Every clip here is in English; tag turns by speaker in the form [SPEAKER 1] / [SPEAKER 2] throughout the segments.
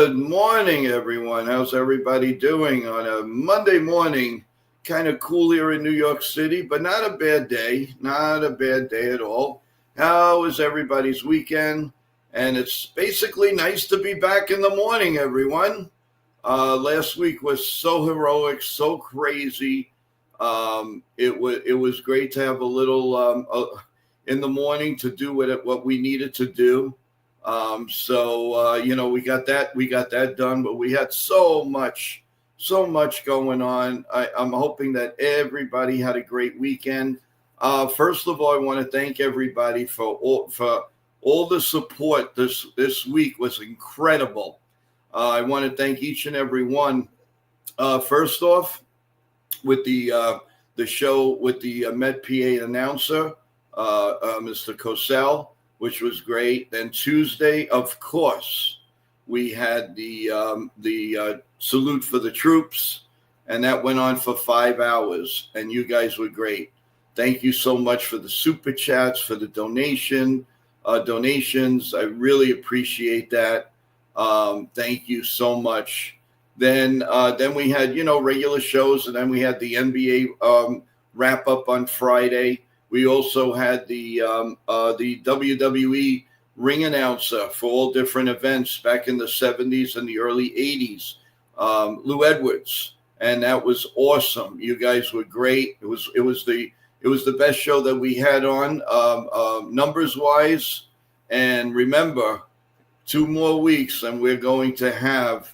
[SPEAKER 1] Good morning, everyone. How's everybody doing on a Monday morning? Kind of cool here in New York City, but not a bad day. Not a bad day at all. How was everybody's weekend? And it's basically nice to be back in the morning, everyone. Last week was so heroic, so crazy. It was great to have a little in the morning to do what we needed to do. We got that done, but we had so much going on. I'm hoping that everybody had a great weekend. First of all, I want to thank everybody for all the support. This week was incredible. I want to thank each and every one. First off, with the show with the Met PA announcer, Mr. Cosell, which was great. Then Tuesday, of course, we had the salute for the troops, and that went on for 5 hours, and you guys were great. Thank you so much for the super chats, for the donations. I really appreciate that. Thank you so much. Then we had regular shows, and then we had the NBA wrap up on Friday. We also had the WWE ring announcer for all different events back in the 70s and the early 80s, Lou Edwards, and that was awesome. You guys were great. It was the best show that we had on numbers wise. And remember, 2 more weeks, and we're going to have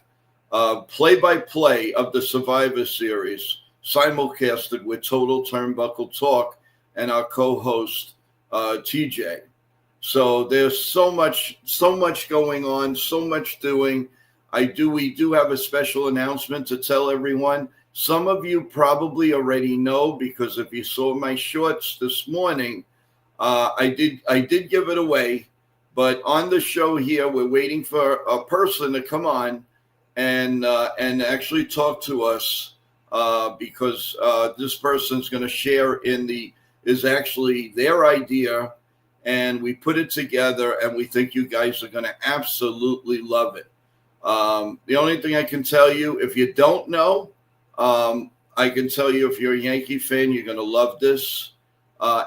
[SPEAKER 1] play-by-play of the Survivor Series simulcasted with Total Turnbuckle Talk and our co-host TJ. So there's so much going on, so much doing. We do have a special announcement to tell everyone. Some of you probably already know, because if you saw my shorts this morning, I did give it away. But on the show here, we're waiting for a person to come on and actually talk to us because this person's going to share is actually their idea, and we put it together, and we think you guys are going to absolutely love it. The only thing I can tell you, if you don't know, I can tell you if you're a Yankee fan, you're going to love this.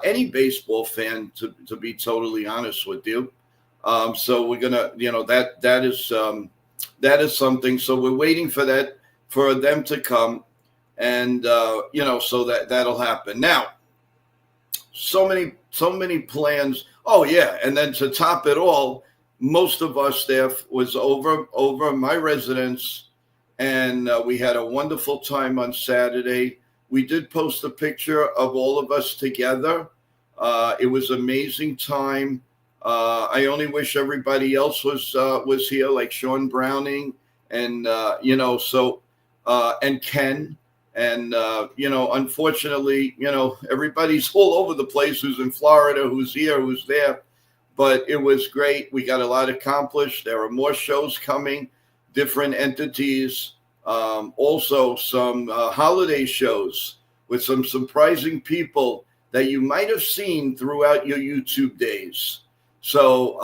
[SPEAKER 1] Any baseball fan, to be totally honest with you. So we're going to, that is something. So we're waiting for them to come, and, so that'll happen. Now, so many plans. Oh yeah, and then to top it all, most of our staff was over my residence, and we had a wonderful time on Saturday. We did post a picture of all of us together. It was amazing time. I only wish everybody else was here, like Sean Browning and and Ken. And, unfortunately, everybody's all over the place, who's in Florida, who's here, who's there. But it was great. We got a lot accomplished. There are more shows coming, different entities. Also, some holiday shows with some surprising people that you might have seen throughout your YouTube days. So,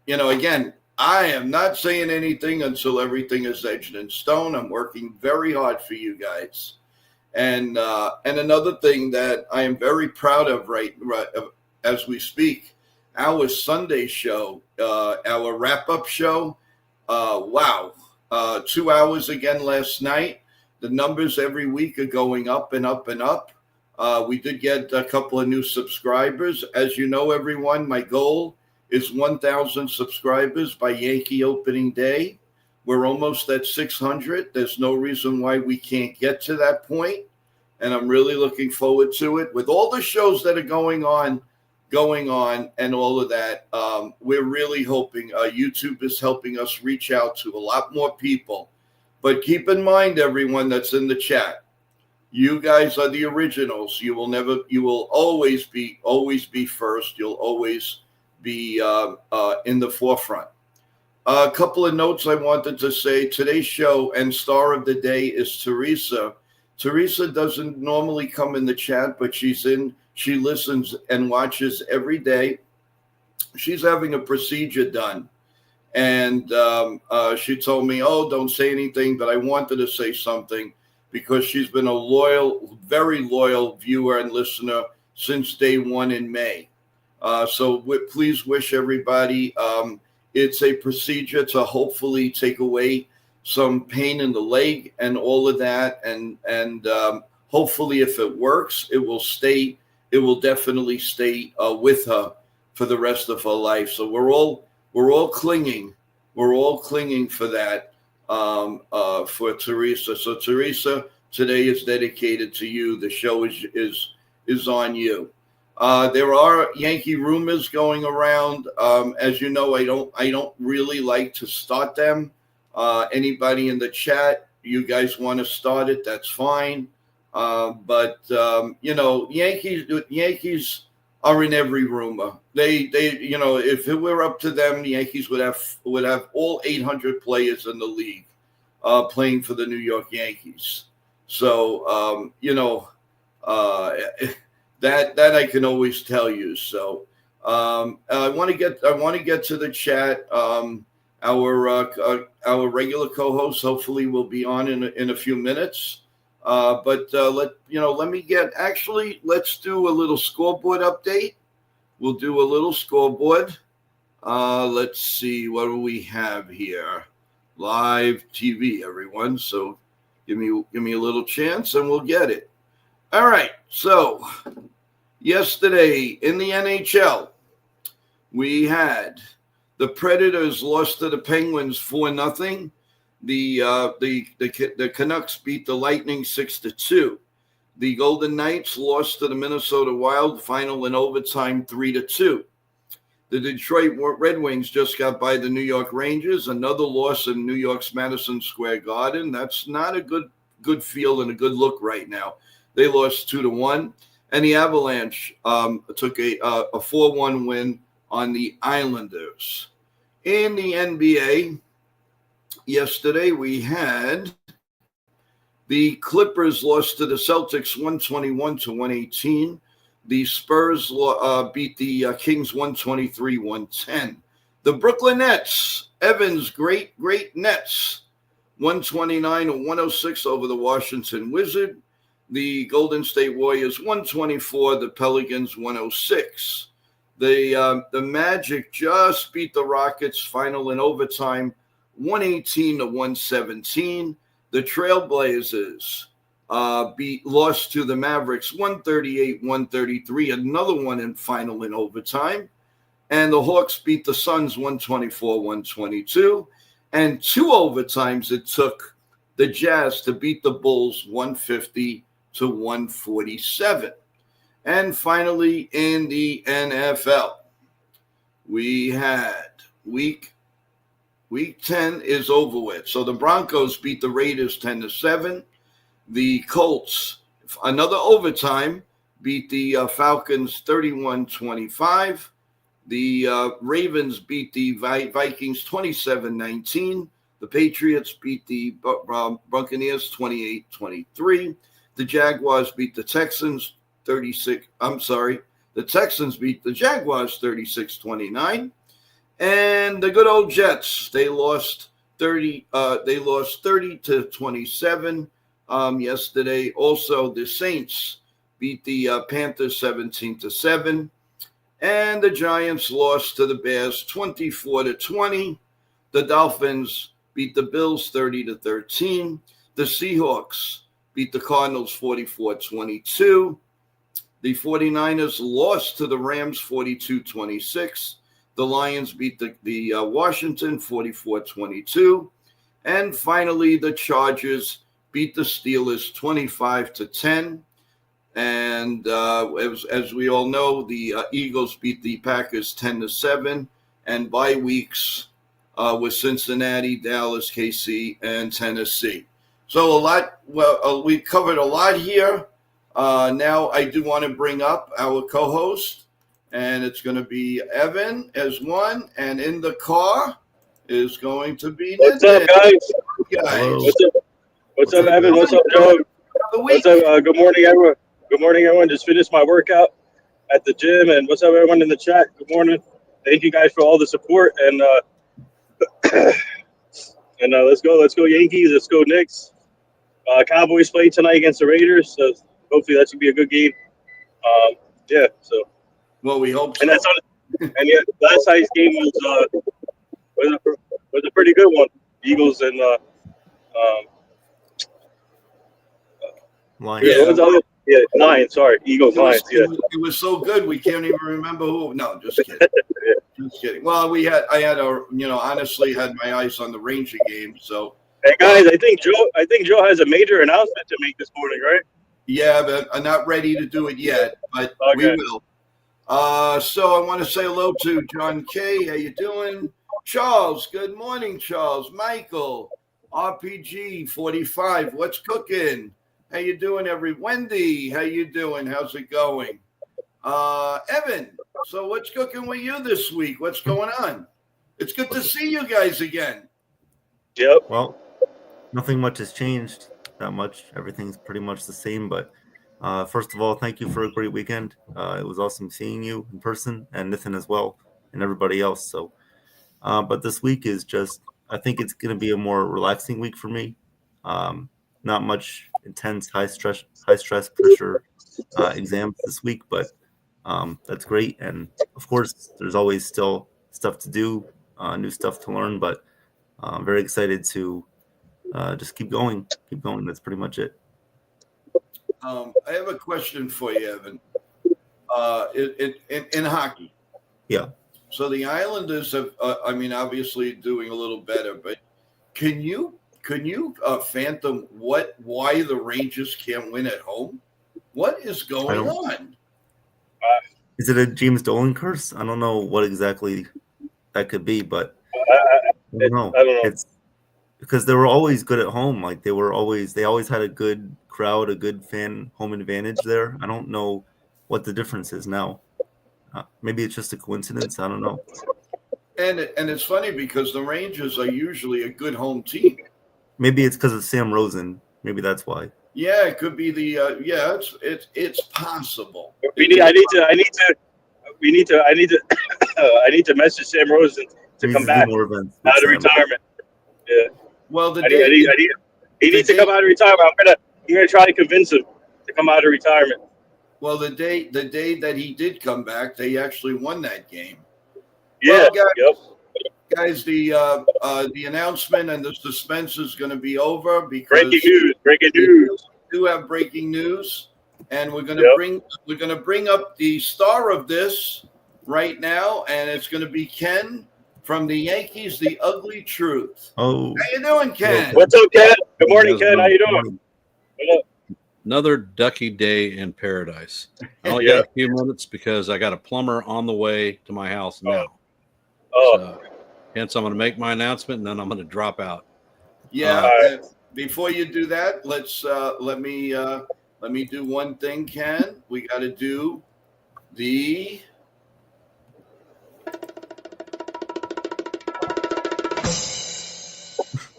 [SPEAKER 1] again, I am not saying anything until everything is etched in stone. I'm working very hard for you guys. And another thing that I am very proud of right as we speak, our Sunday show, our wrap-up show, wow. 2 hours again last night. The numbers every week are going up and up and up. We did get a couple of new subscribers. As you know, everyone, my goal is 1,000 subscribers by Yankee opening day. We're almost at 600. There's no reason why we can't get to that point, and I'm really looking forward to it. With all the shows that are going on, and all of that, we're really hoping YouTube is helping us reach out to a lot more people. But keep in mind, everyone that's in the chat, you guys are the originals. You will always be first. You'll always be in the forefront. A couple of notes I wanted to say. Today's show and star of the day is Teresa. Teresa doesn't normally come in the chat, but she listens and watches every day. She's having a procedure done, And she told me, "Oh, don't say anything," but I wanted to say something because she's been a loyal, very loyal viewer and listener since day one in May. So please wish everybody. It's a procedure to hopefully take away some pain in the leg and all of that, and hopefully, if it works, it will stay. It will definitely stay with her for the rest of her life. So we're all clinging. We're all clinging for that for Teresa. So Teresa, today is dedicated to you. The show is on you. There are Yankee rumors going around. As you know, I don't really like to start them. Anybody in the chat, you guys want to start it? That's fine. But Yankees are in every rumor. They if it were up to them, the Yankees would have all 800 players in the league playing for the New York Yankees. So that I can always tell you. So I want to get to the chat. Our regular co-host hopefully will be on in a few minutes. But let's do a little scoreboard update. We'll do a little scoreboard. Let's see, what do we have here? Live TV, everyone. So give me a little chance and we'll get it. All right. So yesterday in the NHL, we had the Predators lost to the Penguins 4-0. The Canucks beat the Lightning 6-2. The Golden Knights lost to the Minnesota Wild, final in overtime 3-2. The Detroit Red Wings just got by the New York Rangers, another loss in New York's Madison Square Garden. That's not a good feel and a good look right now. They lost 2-1, and the Avalanche took a 4-1 win on the Islanders. In the NBA, yesterday we had the Clippers lost to the Celtics 121-118. The Spurs beat the Kings 123-110. The Brooklyn Nets, Evans' great Nets, 129-106 over the Washington Wizards. The Golden State Warriors 124, the Pelicans 106. The Magic just beat the Rockets, final in overtime 118-117. The Trailblazers lost to the Mavericks 138-133, another one in final in overtime. And the Hawks beat the Suns 124-122. And 2 overtimes it took the Jazz to beat the Bulls 150-147. And finally, in the NFL, we had week 10 is over with. So the Broncos beat the Raiders 10-7. The Colts, another overtime, beat the Falcons 31-25. The Ravens beat the Vikings 27-19. The Patriots beat the Buccaneers 28-23. The Jaguars beat the Texans the Texans beat the Jaguars 36-29. And the good old Jets, they lost 30-27 yesterday. Also, the Saints beat the Panthers 17-7. And the Giants lost to the Bears 24-20. The Dolphins beat the Bills 30-13. The Seahawks beat the Cardinals 44-22. The 49ers lost to the Rams 42-26. The Lions beat the Washington 44-22. And finally, the Chargers beat the Steelers 25-10. And as we all know, the Eagles beat the Packers 10-7. And bye weeks with Cincinnati, Dallas, KC, and Tennessee. So we covered a lot here. Now I do want to bring up our co-host, and it's going to be Evan as one, and in the car is going to be
[SPEAKER 2] What's up, guys? What's up, Evan? What's up, Joe? What's up? Good morning, everyone. Good morning, everyone. Just finished my workout at the gym, and what's up, everyone in the chat? Good morning. Thank you guys for all the support, and And let's go Yankees. Let's go Knicks. Cowboys play tonight against the Raiders, so hopefully that should be a good game. Yeah. So.
[SPEAKER 1] Well, we hope so.
[SPEAKER 2] And that's on. And yeah, last night's game was a pretty good one. Eagles and
[SPEAKER 3] Lions.
[SPEAKER 2] Lions. Sorry, Eagles, Lions. Yeah.
[SPEAKER 1] It was so good we can't even remember who. No, just kidding. Just kidding. Well, honestly had my eyes on the Ranger game. So,
[SPEAKER 2] hey guys, I think Joe has a major announcement to make this morning, right?
[SPEAKER 1] Yeah, but I'm not ready to do it yet, but we will. So I want to say hello to John K. How you doing? Charles, good morning, Charles. Michael, RPG 45, what's cooking? How you doing, Wendy, how you doing? How's it going? Evan, so what's cooking with you this week? What's going on? It's good to see you guys again.
[SPEAKER 2] Yep.
[SPEAKER 3] Well, nothing much has changed that much. Everything's pretty much the same, but first of all, thank you for a great weekend. It was awesome seeing you in person and Nathan as well and everybody else. So, but this week is just, I think it's going to be a more relaxing week for me. Not much intense, high stress pressure exams this week, but that's great. And of course, there's always still stuff to do, new stuff to learn, but I'm very excited to just keep going. That's pretty much it.
[SPEAKER 1] I have a question for you, Evan. In hockey.
[SPEAKER 3] Yeah.
[SPEAKER 1] So the Islanders have, obviously doing a little better, but can you fathom why the Rangers can't win at home? What is going on?
[SPEAKER 3] Is it a James Dolan curse? I don't know what exactly that could be, but I don't know. It's because they were always good at home. Like they always had a good crowd, a good fan home advantage there. I don't know what the difference is now. Maybe it's just a coincidence. I don't know.
[SPEAKER 1] And it's funny because the Rangers are usually a good home team.
[SPEAKER 3] Maybe it's because of Sam Rosen. Maybe that's why.
[SPEAKER 1] Yeah, it could be the it's possible.
[SPEAKER 2] I need to message Sam Rosen to come back out of retirement. Yeah.
[SPEAKER 1] Well, he
[SPEAKER 2] needs to come out of retirement. I'm gonna try to convince him to come out of retirement.
[SPEAKER 1] Well, the day that he did come back, they actually won that game.
[SPEAKER 2] Yeah.
[SPEAKER 1] Well, guys, the announcement and the suspense is going to be over because
[SPEAKER 2] breaking news.
[SPEAKER 1] We do have breaking news, and we're going to bring up the star of this right now, and it's going to be Ken from the Yankees, The Ugly Truth.
[SPEAKER 3] Oh,
[SPEAKER 1] how you doing, Ken?
[SPEAKER 2] What's up, Ken? Good morning, Ken. How you doing?
[SPEAKER 4] Another ducky day in paradise. I only got a few minutes because I got a plumber on the way to my house now. So, hence, I'm going to make my announcement and then I'm going to drop out.
[SPEAKER 1] Yeah. Before you do that, let me do one thing, Ken. We got to do the.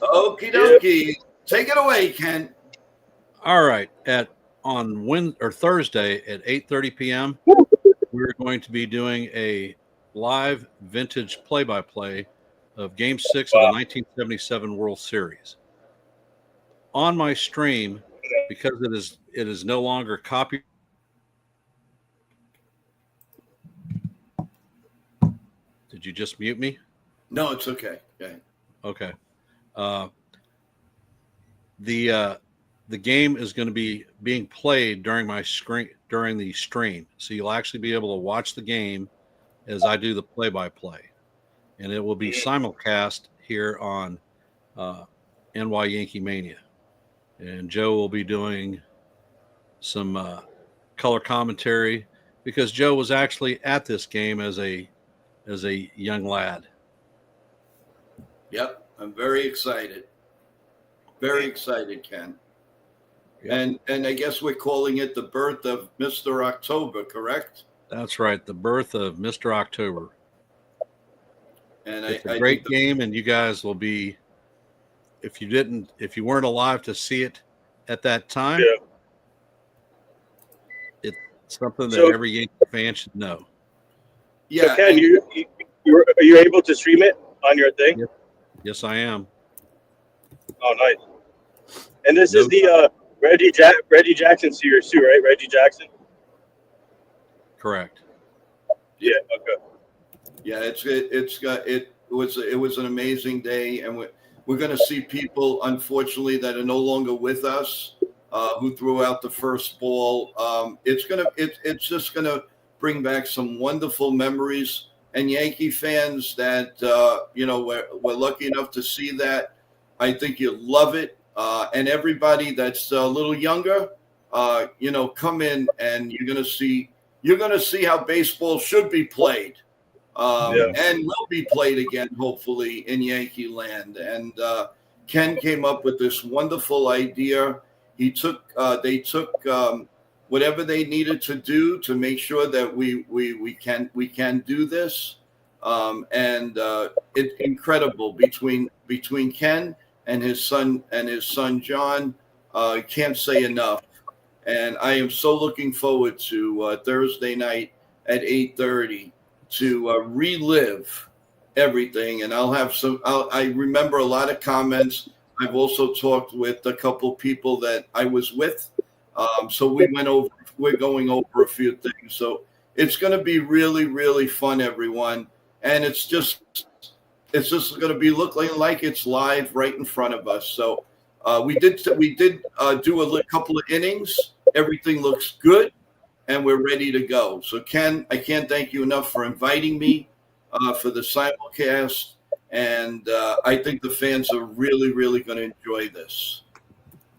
[SPEAKER 1] Okie dokie. Take it away, Ken.
[SPEAKER 4] All right. On Thursday at 8:30 p.m., we're going to be doing a live vintage play-by-play of Game 6 of the 1977 World Series. On my stream, because it is no longer copy. Did you just mute me?
[SPEAKER 1] No, it's okay.
[SPEAKER 4] Okay. The game is going to be being played during the stream, so you'll actually be able to watch the game as I do the play-by-play, and it will be simulcast here on NYYANKEE Mania, and Joe will be doing some color commentary because Joe was actually at this game as a young lad.
[SPEAKER 1] Yep, I'm very excited. Very excited, Ken. Yep. And I guess we're calling it the birth of Mr. October, correct?
[SPEAKER 4] That's right, the birth of Mr. October. And it's a great game, and you guys will be, if you weren't alive to see it at that time, it's something that every Yankee fan should know.
[SPEAKER 2] Yeah. So Ken, are you able to stream it on your thing?
[SPEAKER 4] Yes, I am.
[SPEAKER 2] Oh, nice. And this is the Reggie Jackson series too, right? Reggie Jackson.
[SPEAKER 4] Correct.
[SPEAKER 2] Yeah. Okay.
[SPEAKER 1] Yeah, it was an amazing day, and we're going to see people, unfortunately, that are no longer with us, who threw out the first ball. It's just gonna bring back some wonderful memories. And Yankee fans that we're lucky enough to see that. I think you'll love it. And everybody that's a little younger, come in and you're gonna see how baseball should be played,
[SPEAKER 2] Yeah.
[SPEAKER 1] and will be played again, hopefully, in Yankee land. And Ken came up with this wonderful idea. They took whatever they needed to do to make sure that we can do this. And it's incredible between Ken and his son John. Can't say enough. And I am so looking forward to Thursday night at 8:30 to relive everything. And I remember a lot of comments. I've also talked with a couple people that I was with. So we're going over a few things. So it's going to be really, really fun, everyone. And it's just going to be looking like it's live right in front of us. So we did do a couple of innings. Everything looks good, and we're ready to go. So, Ken, I can't thank you enough for inviting me for the simulcast, and I think the fans are really, really going to enjoy this.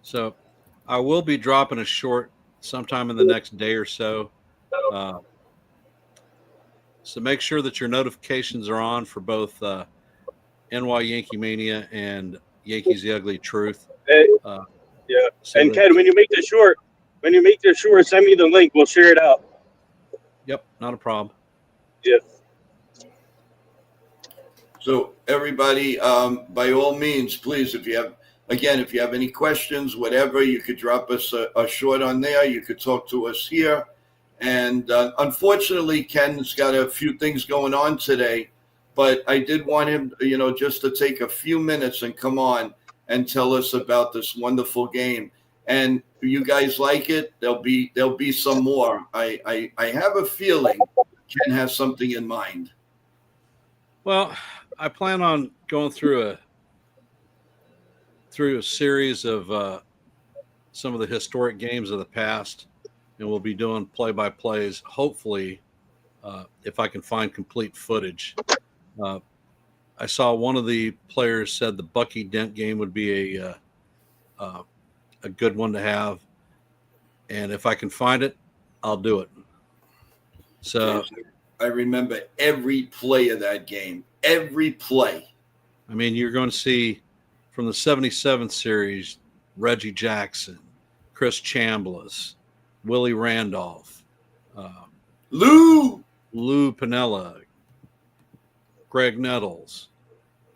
[SPEAKER 4] So I will be dropping a short sometime in the next day or so. So make sure that your notifications are on for both Yankee Mania and Yankees The Ugly Truth.
[SPEAKER 2] Hey, yeah. So and Ken, when you make the short, send me the link. We'll share it out.
[SPEAKER 4] Yep, not a problem.
[SPEAKER 2] Yes.
[SPEAKER 1] So everybody, by all means, please, if you have any questions, whatever, you could drop us a short on there. You could talk to us here. And unfortunately, Ken's got a few things going on today, but I did want him, just to take a few minutes and come on and tell us about this wonderful game. And you guys like it? There'll be some more. I have a feeling Ken has something in mind.
[SPEAKER 4] Well, I plan on going through a series of some of the historic games of the past, and we'll be doing play-by-plays. Hopefully, if I can find complete footage. I saw one of the players said the Bucky Dent game would be a good one to have, and if I can find it, I'll do it. So
[SPEAKER 1] I remember every play of that game. Every play.
[SPEAKER 4] I mean, you're going to see from the 77 series, Reggie Jackson, Chris Chambliss, Willie Randolph,
[SPEAKER 1] Lou
[SPEAKER 4] Piniella, Greg Nettles,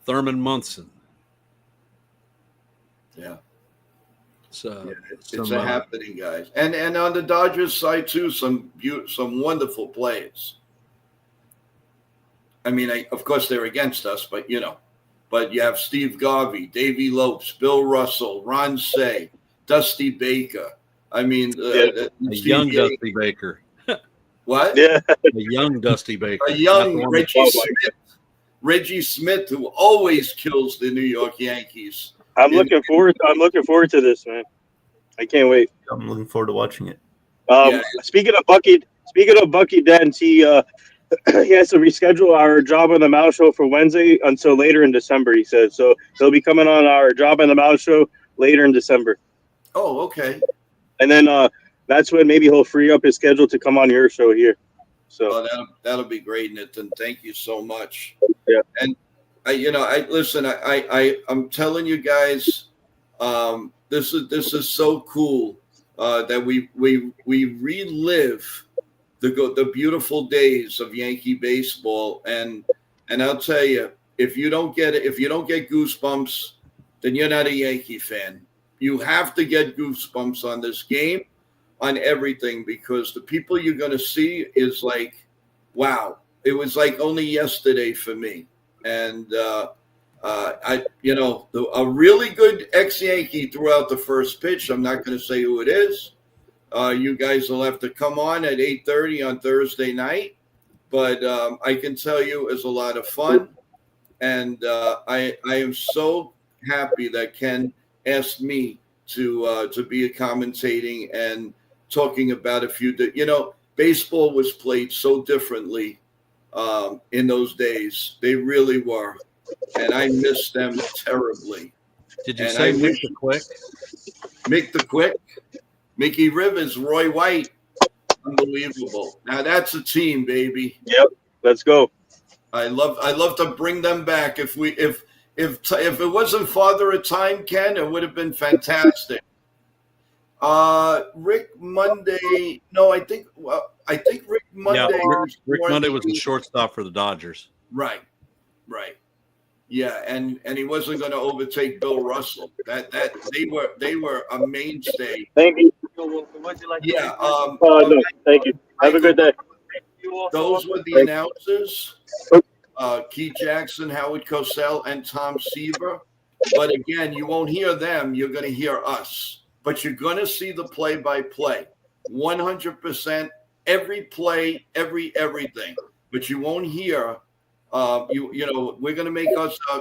[SPEAKER 4] Thurman Munson.
[SPEAKER 1] Yeah.
[SPEAKER 4] So
[SPEAKER 1] it's happening, guys. And on the Dodgers side too, some wonderful plays. I mean, of course they're against us, but you have Steve Garvey, Davey Lopes, Bill Russell, Ron Say, Dusty Baker. I mean,
[SPEAKER 4] a young Dusty Baker.
[SPEAKER 1] What?
[SPEAKER 2] Yeah,
[SPEAKER 4] a young Dusty Baker.
[SPEAKER 1] A young Reggie Smith, who always kills the New York Yankees.
[SPEAKER 2] I'm looking forward to this, man. I can't wait.
[SPEAKER 3] I'm looking forward to watching it.
[SPEAKER 2] Speaking of Bucky Dent, he has to reschedule our Job on the Mound show for Wednesday until later in December, he said. So he'll be coming on our Job on the Mound show later in December.
[SPEAKER 1] Oh, okay.
[SPEAKER 2] And then that's when maybe he'll free up his schedule to come on your show here. So
[SPEAKER 1] that'll be great, Nathan. Thank you so much.
[SPEAKER 2] Yeah.
[SPEAKER 1] And I'm telling you guys, this is so cool that we relive the beautiful days of Yankee baseball. And I'll tell you, if you don't get goosebumps, then you're not a Yankee fan. You have to get goosebumps on this game, on everything, because the people you're going to see is like, wow. It was like only yesterday for me. And A really good ex-Yankee threw out the first pitch. I'm not going to say who it is. You guys will have to come on at 8:30 on Thursday night. But I can tell you it was a lot of fun. And I am so happy that Ken asked me to be commentating and talking about a few. Baseball was played so differently in those days. They really were, and I miss them terribly.
[SPEAKER 4] Did you
[SPEAKER 1] And
[SPEAKER 4] say
[SPEAKER 1] I
[SPEAKER 4] Mick
[SPEAKER 1] wish
[SPEAKER 4] the Quick?
[SPEAKER 1] Mick the Quick, Mickey Rivers, Roy White, unbelievable. Now that's a team, baby.
[SPEAKER 2] Yep. Let's go.
[SPEAKER 1] I love to bring them back. If it wasn't Father of Time, Ken, it would have been fantastic. Rick Monday. No, I think Rick Monday.
[SPEAKER 4] Rick Monday was the shortstop for the Dodgers.
[SPEAKER 1] Right. Yeah, and he wasn't going to overtake Bill Russell. That they were a mainstay.
[SPEAKER 2] Thank you.
[SPEAKER 1] Yeah.
[SPEAKER 2] No, thank you. Have a good day.
[SPEAKER 1] Those were the announcers. Keith Jackson, Howard Cosell, and Tom Seaver. But again, you won't hear them. You're going to hear us. But you're going to see the play-by-play, 100%, every play, everything. But you won't hear. We're going to make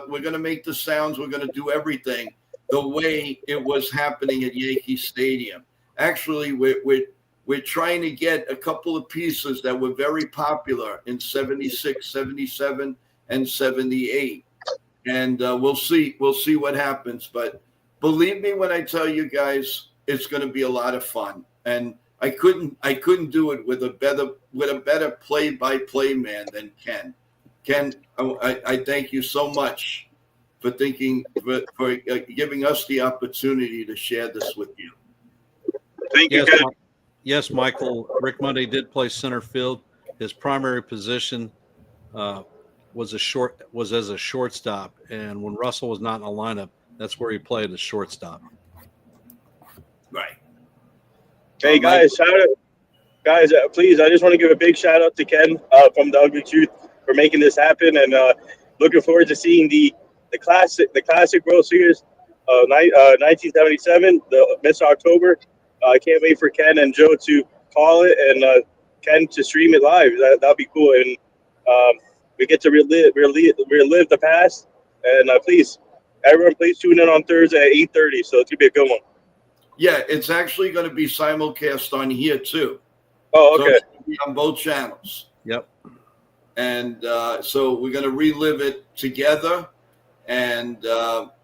[SPEAKER 1] we're going to make the sounds. We're going to do everything the way it was happening at Yankee Stadium. Actually, we're trying to get a couple of pieces that were very popular in 76, 77, and 78. And we'll see what happens. But believe me when I tell you guys, it's going to be a lot of fun. And I couldn't do it with a better play-by-play man than Ken. Ken, I thank you so much for giving us the opportunity to share this with you.
[SPEAKER 2] Thank you.
[SPEAKER 4] Yes, Michael. Rick Monday did play center field. His primary position was as a shortstop, and when Russell was not in the lineup, that's where he played as shortstop.
[SPEAKER 1] Right.
[SPEAKER 2] Hey guys, please, I just want to give a big shout out to Ken from the Ugly Truth for making this happen, and looking forward to seeing the classic World Series 1977, the Mr. October. I can't wait for Ken and Joe to call it and Ken to stream it live. That'll be cool, and we get to relive the past. And everyone, please tune in on Thursday at 8:30. So it's gonna be a good one.
[SPEAKER 1] Yeah, it's actually going to be simulcast on here too.
[SPEAKER 2] Oh, okay.
[SPEAKER 1] So it's going to be on both channels.
[SPEAKER 4] Yep.
[SPEAKER 1] And so we're going to relive it together. And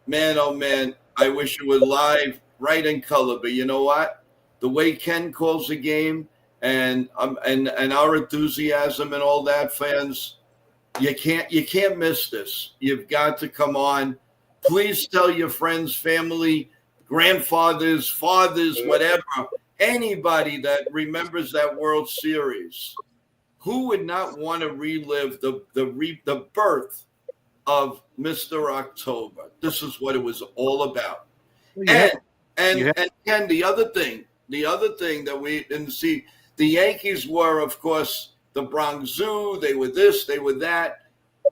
[SPEAKER 1] man, oh man, I wish it was live, right in color. But you know what? The way Ken calls the game and our enthusiasm and all that, fans, you can't miss this. You've got to come on. Please tell your friends, family, grandfathers, fathers, whatever, anybody that remembers that World Series. Who would not want to relive the birth of Mr. October? This is what it was all about. And Ken, the other thing that we didn't see, the Yankees were, of course, the Bronx Zoo. They were this, they were that.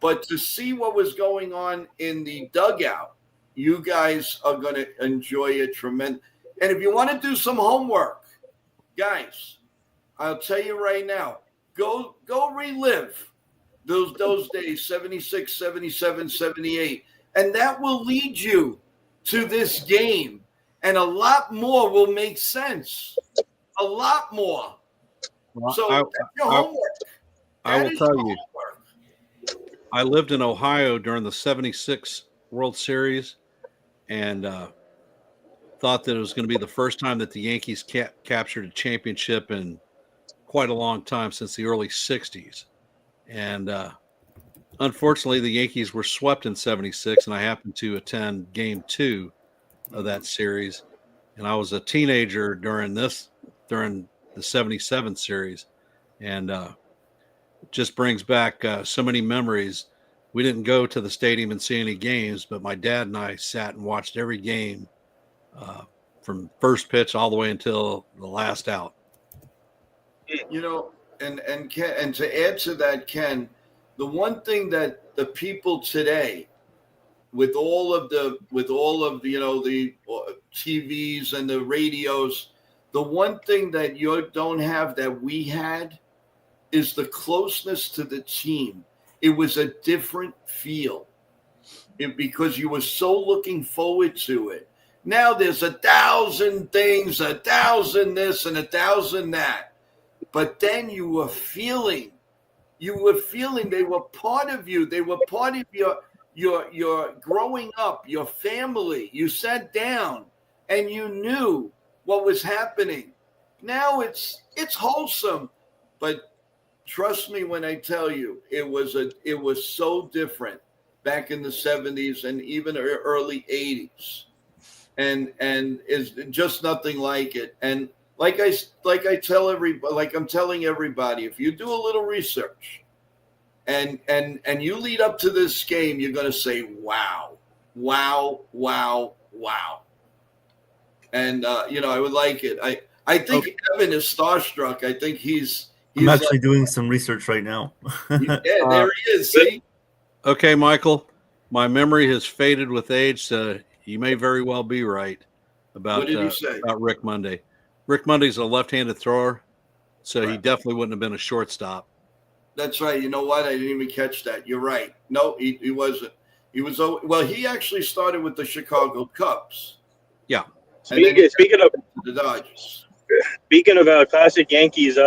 [SPEAKER 1] But to see what was going on in the dugout, you guys are going to enjoy it tremendous. And if you want to do some homework, guys, I'll tell you right now, go relive those days, 76, 77, 78. And that will lead you to this game. And a lot more will make sense. A lot more.
[SPEAKER 4] Well,
[SPEAKER 1] So that's your homework.
[SPEAKER 4] I will tell you, I lived in Ohio during the 76 World Series and thought that it was going to be the first time that the Yankees captured a championship in quite a long time, since the early 60s. And unfortunately, the Yankees were swept in 76, and I happened to attend Game 2 of that series. And I was a teenager during the 77 series. And it just brings back so many memories. We didn't go to the stadium and see any games, but my dad and I sat and watched every game from first pitch all the way until the last out.
[SPEAKER 1] You know, and Ken, and to add to that, Ken, the one thing that the people today with all of the the TVs and the radios, the one thing that you don't have that we had is the closeness to the team. It was a different feel because you were so looking forward to it. Now there's 1,000 things, 1,000 this and 1,000 that. But then you were feeling they were part of you. They were part of your growing up, your family. You sat down and you knew what was happening. Now it's wholesome, but trust me when I tell you, it was so different back in the 70s and even early 80s. And is just nothing like it. And like I tell everybody, like I'm telling everybody, if you do a little research and you lead up to this game, you're going to say, wow, wow, wow, wow. And I would like it. I think Evan is starstruck. I think he's
[SPEAKER 3] I'm actually doing some research right now.
[SPEAKER 1] Yeah, there he is. See?
[SPEAKER 4] Okay, Michael, my memory has faded with age, so you may very well be right about
[SPEAKER 1] What did he say?
[SPEAKER 4] about Rick Monday. Rick Monday's a left-handed thrower, so he definitely wouldn't have been a shortstop.
[SPEAKER 1] That's right. You know what? I didn't even catch that. You're right. No, he wasn't. He was he actually started with the Chicago Cubs.
[SPEAKER 2] Yeah. Speaking of
[SPEAKER 1] the Dodgers.
[SPEAKER 2] Speaking of classic Yankees,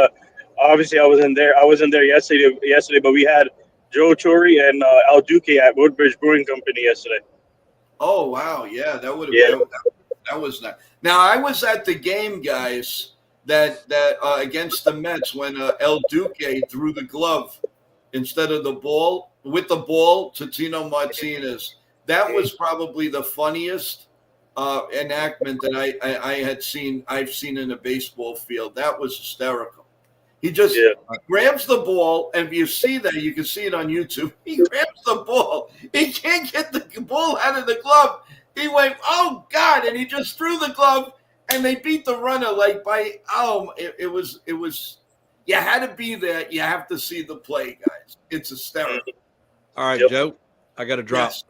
[SPEAKER 2] obviously I wasn't there yesterday, but we had Joe Torre and El Duque at Woodbridge Brewing Company yesterday.
[SPEAKER 1] Oh wow, yeah, that would have that was nice. Now I was at the game, guys, that against the Mets when El Duque threw the glove instead of the ball to Tino Martinez. That was probably the funniest enactment that I've seen in a baseball field. That was hysterical. He just grabs the ball, and if you see that, you can see it on YouTube. He grabs the ball. He can't get the ball out of the glove. He went, oh, God, and he just threw the glove, and they beat the runner like by, it was, you had to be there. You have to see the play, guys. It's hysterical.
[SPEAKER 4] All right, Joe, I got to drop.
[SPEAKER 1] Yes.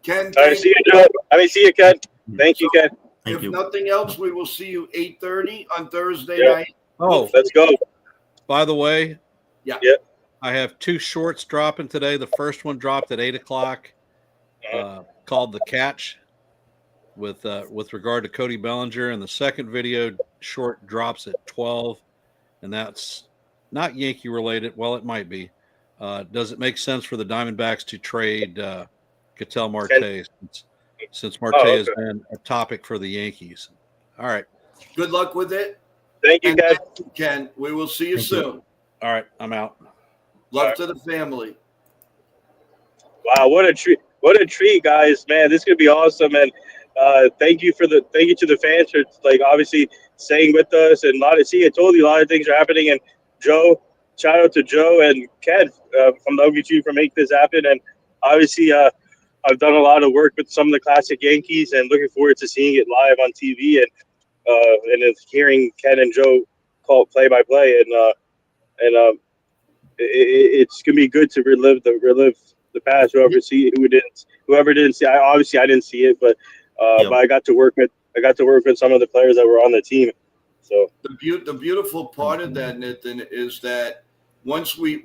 [SPEAKER 1] Ken,
[SPEAKER 2] all right, see you, Joe. See you, Ken. Thank you, Ken.
[SPEAKER 1] If nothing else, we will see you 8:30 on Thursday night.
[SPEAKER 2] Oh, let's go.
[SPEAKER 4] By the way,
[SPEAKER 1] yeah,
[SPEAKER 4] I have two shorts dropping today. The first one dropped at 8:00, called "The Catch," with regard to Cody Bellinger, and the second video short drops at 12, and that's not Yankee related. Well, it might be. Does it make sense for the Diamondbacks to trade Ketel Marte since Marte has been a topic for the Yankees? All right.
[SPEAKER 1] Good luck with it.
[SPEAKER 2] Thank you, guys.
[SPEAKER 1] Ken, we will see you soon.
[SPEAKER 4] All right, I'm out.
[SPEAKER 1] Love to the family.
[SPEAKER 2] Wow, what a treat! What a treat, guys! Man, this could be awesome. And thank you to the fans for obviously staying with us. And I told you a lot of things are happening. And Joe, shout out to Joe and Ken from the OG2 for making this happen. And obviously, I've done a lot of work with some of the classic Yankees, and looking forward to seeing it live on TV and hearing Ken and Joe call play-by-play, and it's gonna be good to relive the past. Whoever didn't see, I didn't see it, but I got to work with some of the players that were on the team. So
[SPEAKER 1] the beautiful part of that, Nathan, is that once we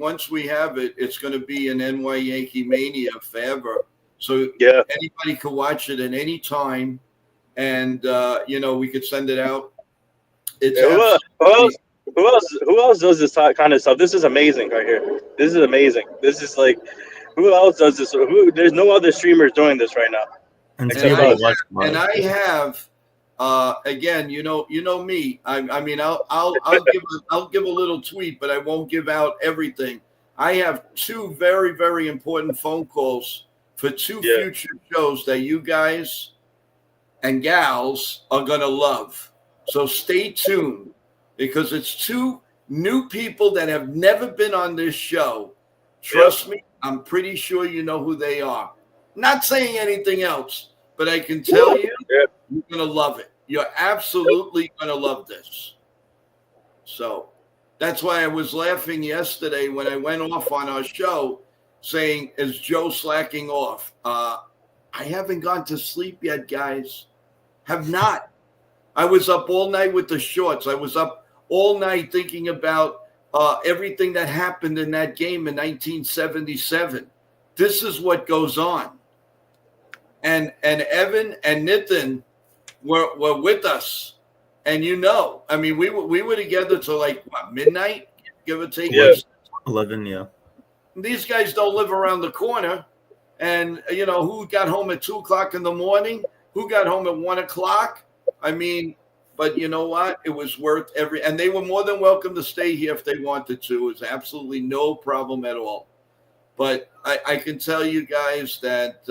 [SPEAKER 1] have it, it's going to be an Yankee Mania forever. So anybody can watch it at any time. And we could send it out.
[SPEAKER 2] Who else does this kind of stuff? This is amazing right here. This is amazing. This is who else does this? There's no other streamers doing this right now.
[SPEAKER 1] And I have again, you know me. I mean, I'll give a little tweet, but I won't give out everything. I have two very, very important phone calls for two future shows that you guys and gals are going to love. So stay tuned, because it's two new people that have never been on this show. Trust me, I'm pretty sure you know who they are. Not saying anything else, but I can tell you, you're going to love it. You're absolutely going to love this. So that's why I was laughing yesterday when I went off on our show saying, is Joe slacking off? I I haven't gone to sleep yet, guys. Have not. I was up all night with the shorts. I was up all night thinking about everything that happened in that game in 1977. This is what goes on. And Evan and Nitin were with us. And I mean, we were together till like what, midnight, give or take.
[SPEAKER 2] Yeah.
[SPEAKER 3] 11, yeah.
[SPEAKER 1] These guys don't live around the corner. And, who got home at 2 o'clock in the morning? Who got home at 1 o'clock? I mean, but you know what? It was worth and they were more than welcome to stay here if they wanted to. It was absolutely no problem at all. But I can tell you guys that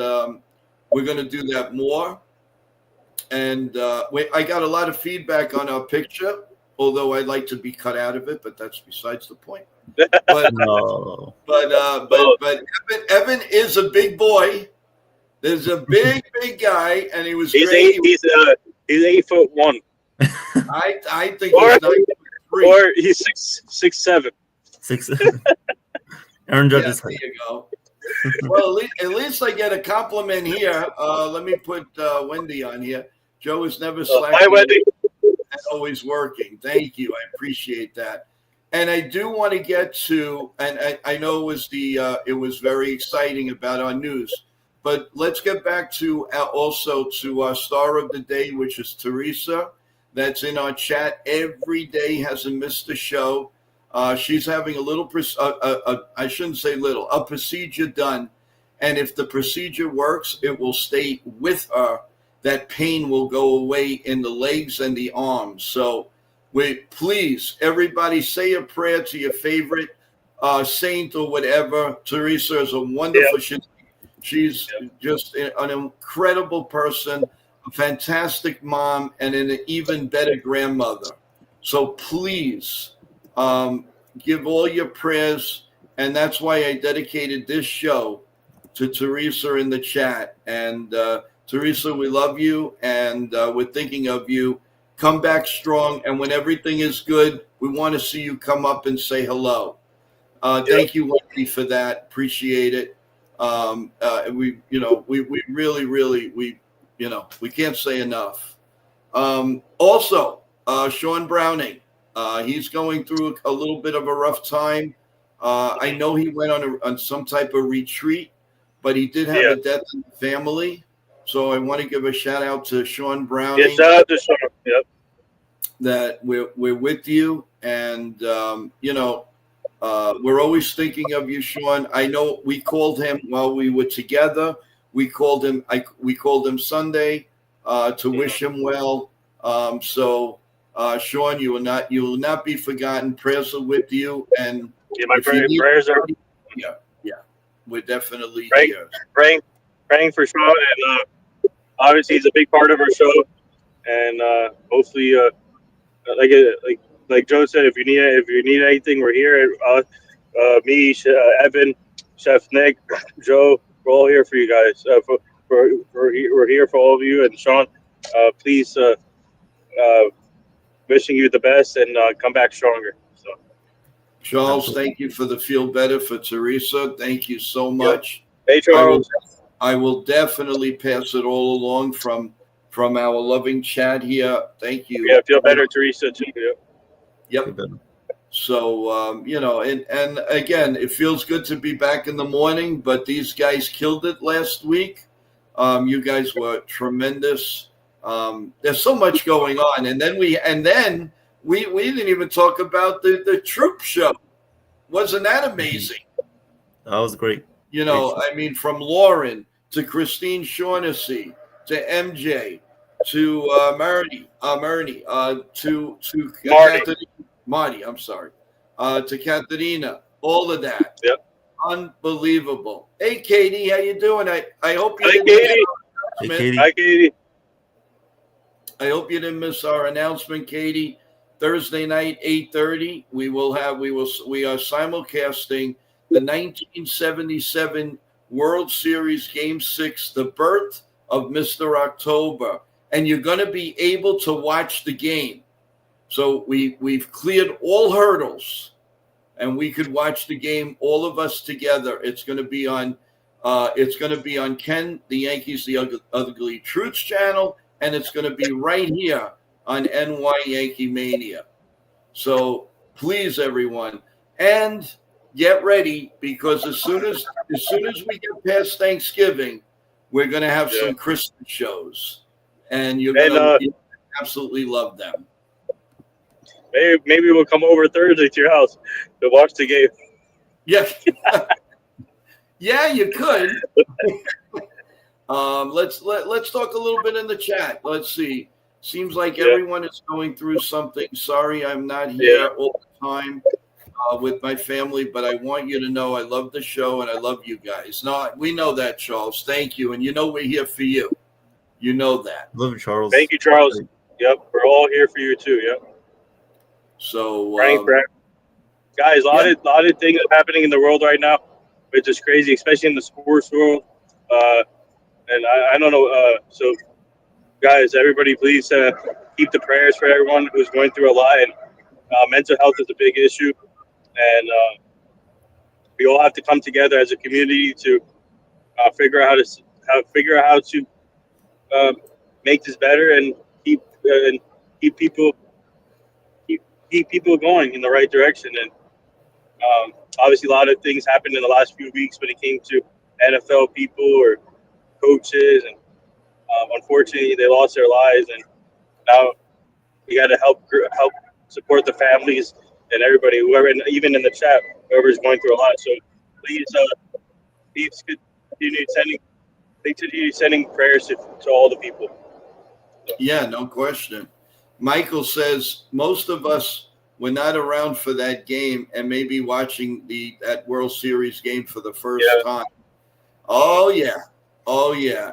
[SPEAKER 1] we're going to do that more. And I got a lot of feedback on our picture, although I'd like to be cut out of it, but that's besides the point. But
[SPEAKER 3] No.
[SPEAKER 1] but Evan is a big boy. There's a big guy, and he was great.
[SPEAKER 2] He's 8'1".
[SPEAKER 1] I think he's 9'3".
[SPEAKER 2] Or he's 6'7".
[SPEAKER 3] 6. Aaron Judge's
[SPEAKER 1] there you go. Well, at least I get a compliment here. Let me put Wendy on here. Joe is never slacking.
[SPEAKER 2] Hi, Wendy.
[SPEAKER 1] And always working. Thank you. I appreciate that. And I do want to get to, and I know it was very exciting about our news, but let's get back to also to our star of the day, which is Teresa. That's in our chat every day, hasn't missed a show. She's having a little, I shouldn't say little, a procedure done. And if the procedure works, it will stay with her. That pain will go away in the legs and the arms. So please, everybody say a prayer to your favorite saint or whatever. Teresa is a wonderful, she's just an incredible person, a fantastic mom, and an even better grandmother. So please, give all your prayers, and that's why I dedicated this show to Teresa in the chat. And Teresa, we love you, and we're thinking of you. Come back strong, and when everything is good, we want to see you come up and say hello. Thank you, Wendy, for that. Appreciate it. We really, we can't say enough. Also, Sean Browning. He's going through a little bit of a rough time. I know he went on some type of retreat, but he did have a death in the family. So I want to give a shout out to Sean Browning.
[SPEAKER 2] Yeah, shout out to Sean. Yep.
[SPEAKER 1] That we're with you, and we're always thinking of you, Sean. I know we called him while we were together. We called him Sunday to wish him well. Sean, you will not be forgotten. Prayers are with you, and
[SPEAKER 2] my prayers are.
[SPEAKER 1] Yeah, we're definitely here.
[SPEAKER 2] Praying for Sean, and obviously he's a big part of our show, and hopefully, like Joe said, if you need anything, we're here. Me, Evan, Chef Nick, Joe, we're all here for you guys. We're here for all of you, and Sean, please. Wishing you the best, and come back stronger. So,
[SPEAKER 1] Charles, thank you for the feel better for Teresa. Thank you so much.
[SPEAKER 2] Yep. Hey, Charles.
[SPEAKER 1] I will definitely pass it all along from our loving chat here. Thank you.
[SPEAKER 2] Yeah, feel better, Teresa, too.
[SPEAKER 1] Yep. So, and again, it feels good to be back in the morning, but these guys killed it last week. You guys were tremendous. There's so much going on, and then we didn't even talk about the troop show. Wasn't that amazing?
[SPEAKER 3] That was great.
[SPEAKER 1] I mean, from Lauren to Christine Shaughnessy to MJ to Marty to Marty. I'm sorry, to Katharina. All of that.
[SPEAKER 2] Yep.
[SPEAKER 1] Unbelievable. Hey, Katie, how you doing? I hope you.
[SPEAKER 2] Hi, Katie.
[SPEAKER 3] Hey, Katie.
[SPEAKER 2] Hi, Katie.
[SPEAKER 1] I hope you didn't miss our announcement, Katie. Thursday night, 8:30. We are simulcasting the 1977 World Series Game 6, the birth of Mr. October. And you're going to be able to watch the game. So we've cleared all hurdles, and we could watch the game, all of us together. It's going to be on It's going to be on Ken the Yankees the Ugly Truths channel, and it's going to be right here on Yankee Mania. So please, everyone, and get ready, because as soon as we get past Thanksgiving, we're going to have some Christmas shows, and you're going to absolutely love them.
[SPEAKER 2] Maybe we'll come over Thursday to your house to watch the game.
[SPEAKER 1] Yeah. Yeah, you could. Let's talk a little bit in the chat. Let's see. Seems like everyone is going through something. Sorry, I'm not here all the time with my family, but I want you to know I love the show and I love you guys. No, we know that, Charles. Thank you, and you know we're here for you. You know that.
[SPEAKER 3] Love you, Charles.
[SPEAKER 2] Thank you, Charles. Yep, we're all here for you too. Yep.
[SPEAKER 1] So,
[SPEAKER 2] guys, a lot of things happening in the world right now, which is crazy, especially in the sports world. And I don't know. So, guys, everybody, please keep the prayers for everyone who's going through a lot. And mental health is a big issue, and we all have to come together as a community to figure out how to make this better and keep people going in the right direction. And obviously, a lot of things happened in the last few weeks when it came to NFL people or coaches, and unfortunately, they lost their lives. And now we got to help support the families and everybody, whoever, and even in the chat, whoever's going through a lot. So please continue sending prayers to all the people.
[SPEAKER 1] Yeah, no question. Michael says most of us were not around for that game and maybe watching that World Series game for the first time. Oh yeah,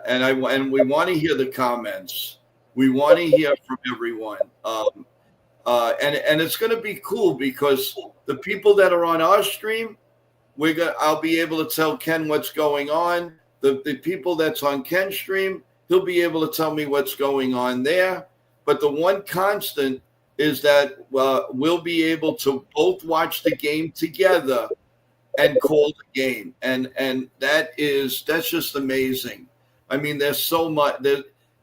[SPEAKER 1] and we want to hear the comments. We want to hear from everyone. And it's going to be cool because the people that are on our stream, I'll be able to tell Ken what's going on. The people that's on Ken's stream, he'll be able to tell me what's going on there. But the one constant is that we'll be able to both watch the game together and call the game, and that's just amazing. I mean, there's so much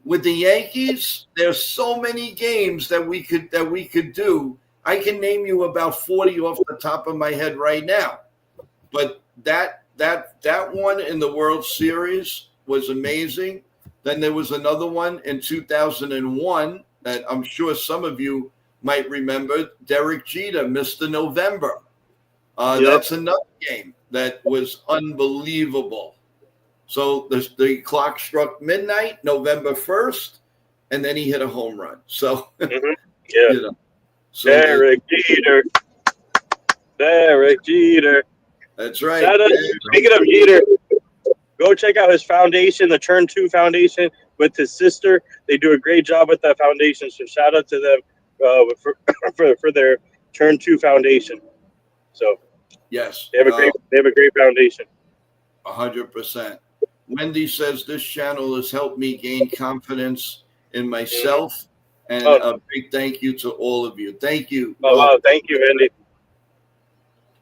[SPEAKER 1] with the Yankees. There's so many games that we could do. I can name you about 40 off the top of my head right now. But that one in the World Series was amazing. Then there was another one in 2001 that I'm sure some of you might remember. Derek Jeter, Mr. November. That's another game that was unbelievable. So the clock struck midnight, November 1st, and then he hit a home run. So, you know, so
[SPEAKER 2] Derek Jeter.
[SPEAKER 1] That's right.
[SPEAKER 2] Speaking of Jeter, go check out his foundation, the Turn 2 Foundation, with his sister. They do a great job with that foundation. So shout out to them for their Turn 2 Foundation. So
[SPEAKER 1] yes,
[SPEAKER 2] they have a great foundation.
[SPEAKER 1] 100%. Wendy says this channel has helped me gain confidence in myself, and a big thank you to all of you. Thank you.
[SPEAKER 2] Wow, thank you, Wendy.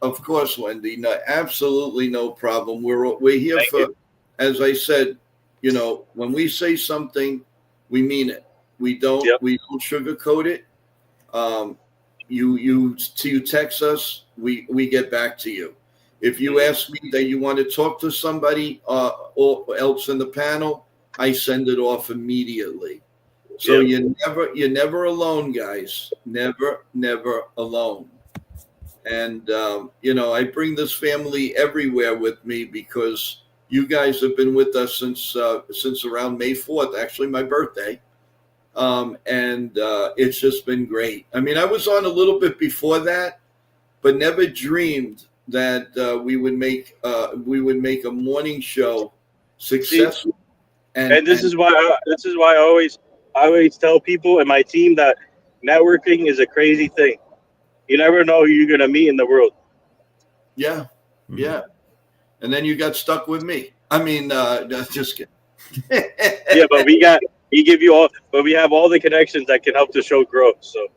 [SPEAKER 1] Of course, Wendy. No, absolutely no problem. We're here as I said, you know, when we say something, we mean it. We don't sugarcoat it. You text us, we get back to you. If you ask me that you want to talk to somebody or else in the panel, I send it off immediately. So you're never alone, guys. Never alone. And you know, I bring this family everywhere with me because you guys have been with us since around May 4th, actually my birthday. And it's just been great. I mean, I was on a little bit before that, but never dreamed that we would make a morning show successful.
[SPEAKER 2] And this is why I always tell people and my team that networking is a crazy thing. You never know who you're gonna meet in the world.
[SPEAKER 1] Yeah. And then you got stuck with me. I mean, just kidding.
[SPEAKER 2] Yeah, but we have all the connections that can help the show grow. So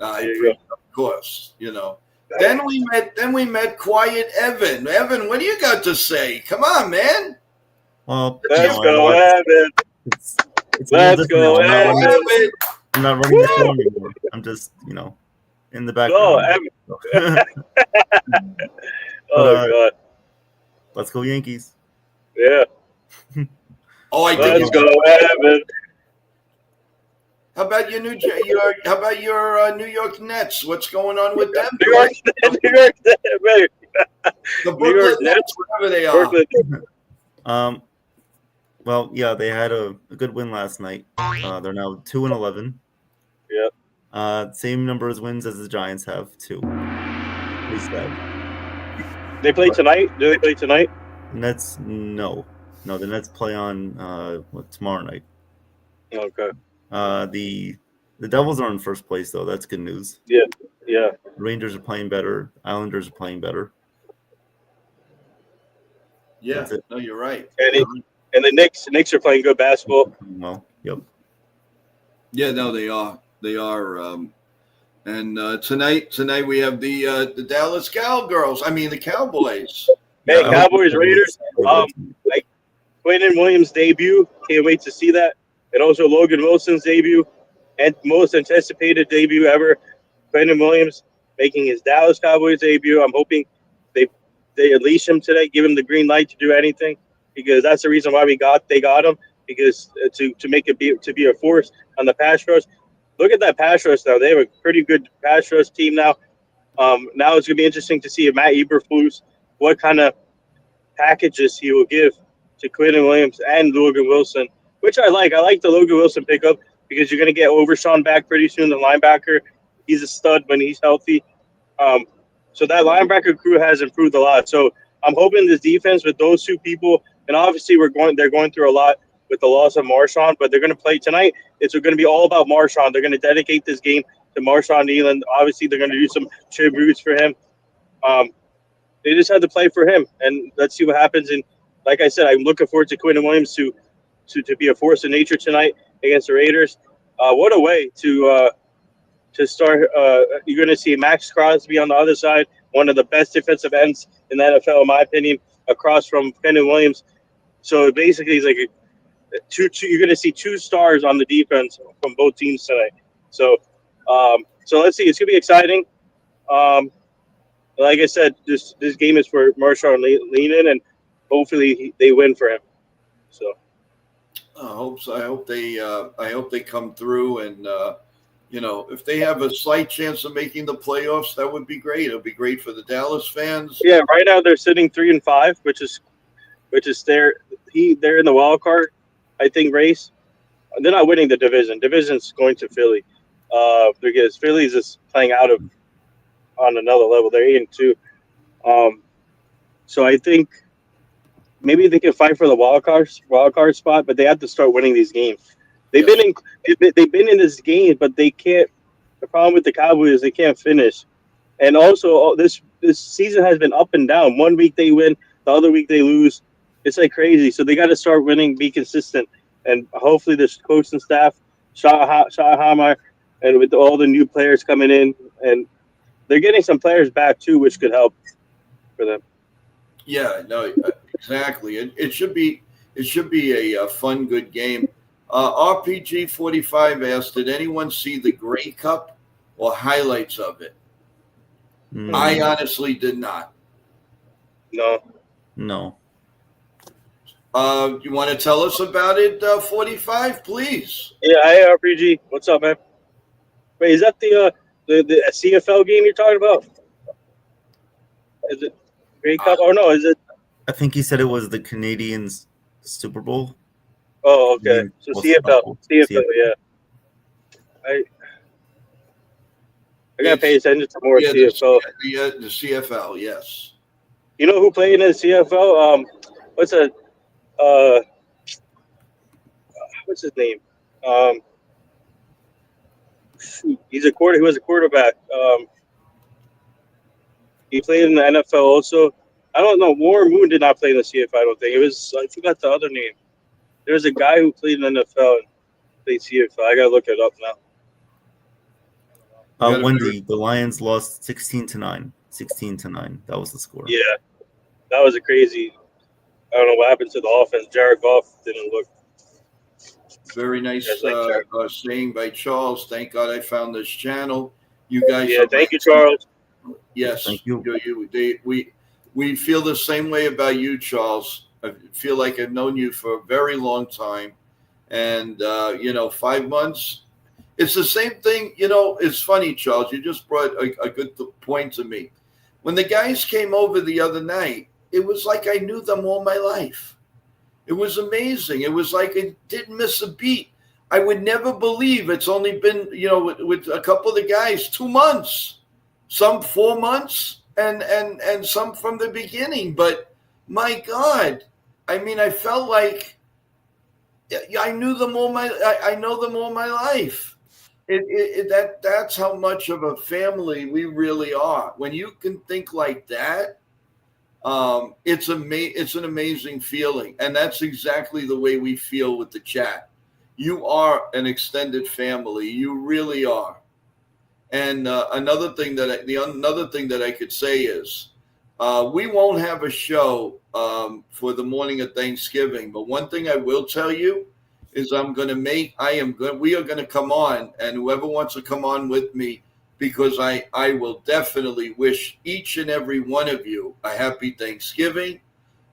[SPEAKER 1] of course, you know. Then we met Quiet Evan. Evan, what do you got to say? Come on, man.
[SPEAKER 3] Well,
[SPEAKER 2] Let's
[SPEAKER 3] you know,
[SPEAKER 2] go, Evan.
[SPEAKER 3] It's
[SPEAKER 2] Let's go, Evan.
[SPEAKER 3] I'm not running the show anymore. I'm just, in the
[SPEAKER 2] Go,
[SPEAKER 3] background.
[SPEAKER 2] Evan.
[SPEAKER 3] But,
[SPEAKER 2] God.
[SPEAKER 3] let's go Yankees.
[SPEAKER 2] Yeah.
[SPEAKER 1] Oh, I
[SPEAKER 2] Let's
[SPEAKER 1] think.
[SPEAKER 2] go, Evan.
[SPEAKER 1] How about your New York Nets? What's going on with them?
[SPEAKER 2] New York Nets.
[SPEAKER 1] The Brooklyn Nets, whatever they are.
[SPEAKER 2] Brooklyn.
[SPEAKER 3] Well, yeah, they had a good win last night. They're now 2-11.
[SPEAKER 2] Yeah.
[SPEAKER 3] Same number of wins as the Giants have, 2. Pretty sad.
[SPEAKER 2] They play tonight? Do they play tonight?
[SPEAKER 3] Nets, no. No, the Nets play on tomorrow night.
[SPEAKER 2] Okay.
[SPEAKER 3] The Devils are in first place, though. That's good news.
[SPEAKER 2] Yeah.
[SPEAKER 3] Rangers are playing better. Islanders are playing better.
[SPEAKER 1] Yeah, no, you're right.
[SPEAKER 2] And the Knicks are playing good basketball.
[SPEAKER 3] Well, yep.
[SPEAKER 1] Yeah, no, they are. They are. And tonight we have the Dallas Cowgirls. I mean, the Cowboys.
[SPEAKER 2] Hey, Cowboys, Raiders. Like Quentin Williams' debut. Can't wait to see that. And also Logan Wilson's debut, and most anticipated debut ever. Quentin Williams making his Dallas Cowboys debut. I'm hoping they unleash him today, give him the green light to do anything, because that's the reason why they got him, because to make it be a force on the pass rush. Look at that pass rush now. They have a pretty good pass rush team now. Now it's gonna be interesting to see if Matt Eberflus, what kind of packages he will give to Quentin Williams and Logan Wilson, which I like. I like the Logan Wilson pickup because you're gonna get Overshawn back pretty soon, the linebacker. He's a stud when he's healthy. So that linebacker crew has improved a lot. So I'm hoping this defense with those two people, and obviously they're going through a lot with the loss of Marshawn, but they're going to play tonight. It's going to be all about Marshawn. They're going to dedicate this game to Marshawn Nealon. Obviously, they're going to do some tributes for him. They just had to play for him, and let's see what happens. And like I said, I'm looking forward to Quentin Williams to be a force of nature tonight against the Raiders. What a way to start. You're going to see Max Crosby on the other side, one of the best defensive ends in the NFL, in my opinion, across from Quentin Williams. So basically, he's like you're going to see 2 stars on the defense from both teams tonight. So let's see. It's going to be exciting. Like I said, this game is for Marshawn Leanon, and hopefully they win for him. So
[SPEAKER 1] I hope so. I hope they come through, and if they have a slight chance of making the playoffs, that would be great. It'll be great for the Dallas fans.
[SPEAKER 2] Yeah, right now they're sitting 3-5, which is they're in the wild card, I think, race. They're not winning the division. Division's going to Philly, because Philly's just playing on another level. They're 8-2. So I think maybe they can fight for the wild card spot, but they have to start winning these games. They've been in this game, but they can't. The problem with the Cowboys is they can't finish, and also this season has been up and down. One week they win, the other week they lose. It's like crazy. So they got to start winning, be consistent, and hopefully this coaching staff, Schottenheimer, and with all the new players coming in, and they're getting some players back too, which could help for them.
[SPEAKER 1] Yeah, no, exactly. It should be a fun, good game. RPG 45 asked, did anyone see the Grey Cup or highlights of it? I honestly did not.
[SPEAKER 2] No.
[SPEAKER 1] You want to tell us about it, 45, please?
[SPEAKER 2] Yeah, hey, RPG. What's up, man? Wait, is that the CFL game you're talking about? Is it Grey Cup? Oh, no, is it?
[SPEAKER 3] I think he said it was the Canadians Super Bowl.
[SPEAKER 2] Oh, okay. So CFL, yeah. I gotta pay attention to more CFL.
[SPEAKER 1] The CFL, yes.
[SPEAKER 2] You know who played in the CFL? What's his name? He was a quarterback. He played in the NFL also. I don't know. Warren Moon did not play in the CFL. I don't think I forgot the other name. There's a guy who played in the NFL and played CFL. I gotta look it up now.
[SPEAKER 3] Wendy, the Lions lost 16-9. 16-9. That was the score.
[SPEAKER 2] Yeah, that was a crazy. I don't know what happened to the offense. Jared Goff didn't look
[SPEAKER 1] Very nice
[SPEAKER 2] as like Jared.
[SPEAKER 1] saying by Charles. Thank God I found this channel. You guys
[SPEAKER 2] Yeah,
[SPEAKER 1] are
[SPEAKER 2] thank you, Charles.
[SPEAKER 1] Yes,
[SPEAKER 3] Thank you.
[SPEAKER 1] We feel the same way about you, Charles. I feel like I've known you for a very long time, and 5 months. It's the same thing. It's funny, Charles. You just brought a good point to me. When the guys came over the other night, it was like I knew them all my life. It was amazing. It was like it didn't miss a beat. I would never believe it's only been, with a couple of the guys, 2 months, some 4 months, and some from the beginning. But my God, I mean, I felt like I knew them all I know them all my life. That's how much of a family we really are. When you can think like that, it's an amazing feeling, and that's exactly the way we feel with the chat. You are an extended family. You really are. And another thing that I could say is, we won't have a show for the morning of Thanksgiving. But one thing I will tell you is we are going to come on, and whoever wants to come on with me, because I will definitely wish each and every one of you a happy Thanksgiving,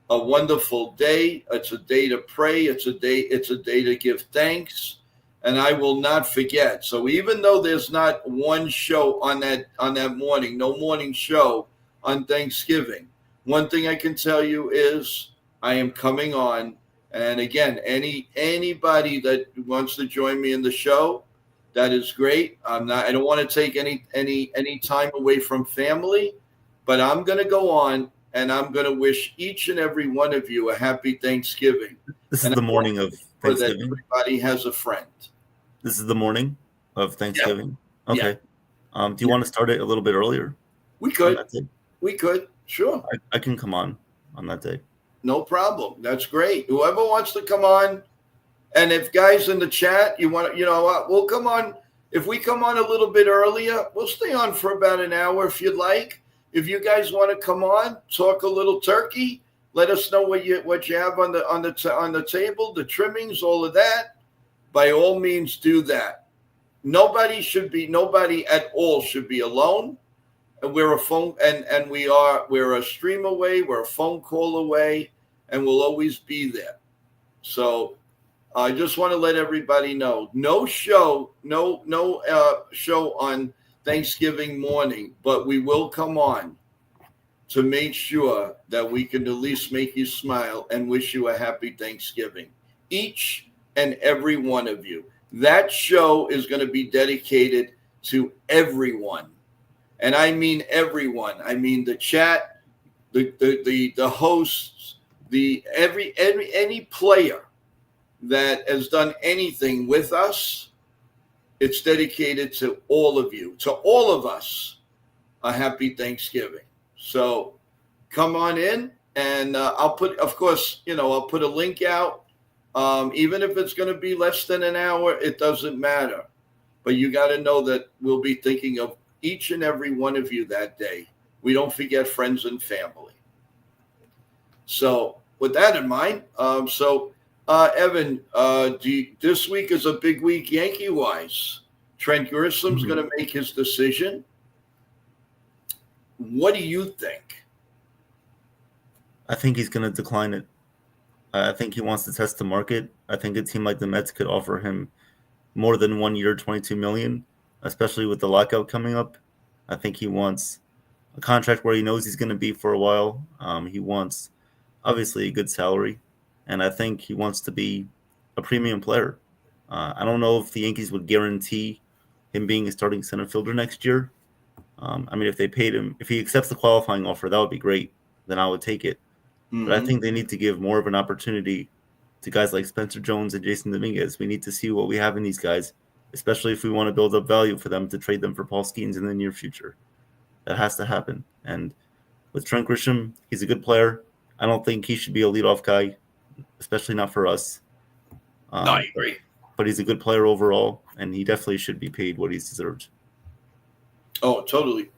[SPEAKER 1] a wonderful day. It's a day to pray. It's a day to give thanks. And I will not forget. So even though there's not one show on that morning, no morning show on Thanksgiving, one thing I can tell you is I am coming on. And again, anybody that wants to join me in the show, that is great. I don't want to take any time away from family, but I'm going to go on and I'm going to wish each and every one of you a happy Thanksgiving.
[SPEAKER 3] This is the morning of Thanksgiving.
[SPEAKER 1] That everybody has a friend.
[SPEAKER 3] This is the morning of Thanksgiving.
[SPEAKER 1] Yeah.
[SPEAKER 3] Okay. Do you want to start it a little bit earlier?
[SPEAKER 1] We could. Sure.
[SPEAKER 3] I can come on that day.
[SPEAKER 1] No problem. That's great. Whoever wants to come on, and if guys in the chat, you want to, we'll come on. If we come on a little bit earlier, we'll stay on for about an hour if you'd like. If you guys want to come on, talk a little turkey, let us know what you have on the table, the trimmings, all of that. By all means, do that. Nobody at all should be alone. And we're a stream away, we're a phone call away, and we'll always be there. So I just want to let everybody know, no show on Thanksgiving morning, but we will come on to make sure that we can at least make you smile and wish you a happy Thanksgiving. Each and every one of you. That show is going to be dedicated to everyone. And I mean everyone. I mean the chat, the hosts, any player that has done anything with us. It's dedicated to all of you, to all of us. A happy Thanksgiving. So come on in, and I'll put a link out. Even if it's going to be less than an hour, it doesn't matter. But you got to know that we'll be thinking of each and every one of you that day. We don't forget friends and family. So with that in mind, Evan, this week is a big week Yankee-wise. Trent Grisham going to make his decision. What do you think?
[SPEAKER 3] I think he's going to decline it. I think he wants to test the market. I think a team like the Mets could offer him more than 1 year, $22 million, especially with the lockout coming up. I think he wants a contract where he knows he's going to be for a while. He wants, obviously, a good salary, and I think he wants to be a premium player. I don't know if the Yankees would guarantee him being a starting center fielder next year. If they paid him, if he accepts the qualifying offer, that would be great. Then I would take it. But I think they need to give more of an opportunity to guys like Spencer Jones and Jason Dominguez. We need to see what we have in these guys, especially if we want to build up value for them to trade them for Paul Skeens in the near future. That has to happen. And with Trent Grisham, he's a good player. I don't think he should be a leadoff guy, especially not for us.
[SPEAKER 1] No, I agree.
[SPEAKER 3] But he's a good player overall, and he definitely should be paid what he's deserved.
[SPEAKER 1] Oh, totally.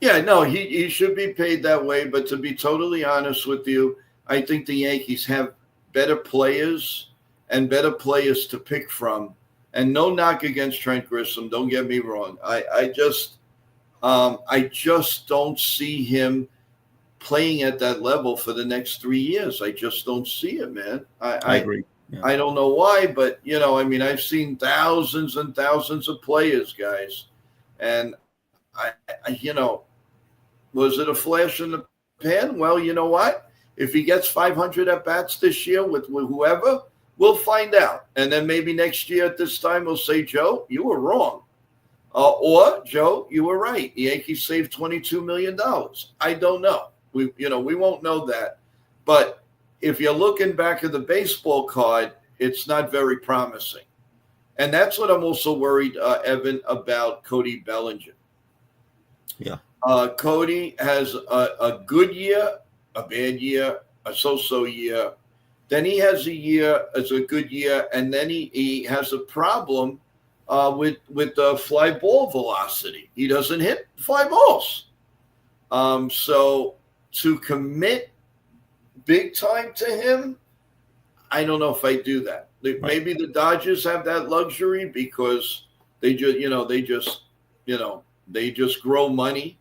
[SPEAKER 1] Yeah, no, he should be paid that way. But to be totally honest with you, I think the Yankees have better players and better players to pick from. And no knock against Trent Grisham. Don't get me wrong. I just don't see him playing at that level for the next 3 years. I just don't see it, man.
[SPEAKER 3] I agree. Yeah.
[SPEAKER 1] I don't know why, but I mean, I've seen thousands and thousands of players, guys, and was it a flash in the pan? Well, you know what? If he gets 500 at bats this year with whoever, we'll find out, and then maybe next year at this time we'll say, Joe, you were wrong. Or Joe, you were right. The Yankees saved $22 million. I don't know. We won't know that. But if you're looking back at the baseball card, it's not very promising. And that's what I'm also worried, Evan, about Cody Bellinger.
[SPEAKER 3] Yeah.
[SPEAKER 1] Cody has a good year, a bad year, a so-so year. Then he has a year as a good year, and then he has a problem with fly ball velocity. He doesn't hit fly balls. So to commit big time to him, I don't know if I do that. Maybe the Dodgers have that luxury because they just grow money.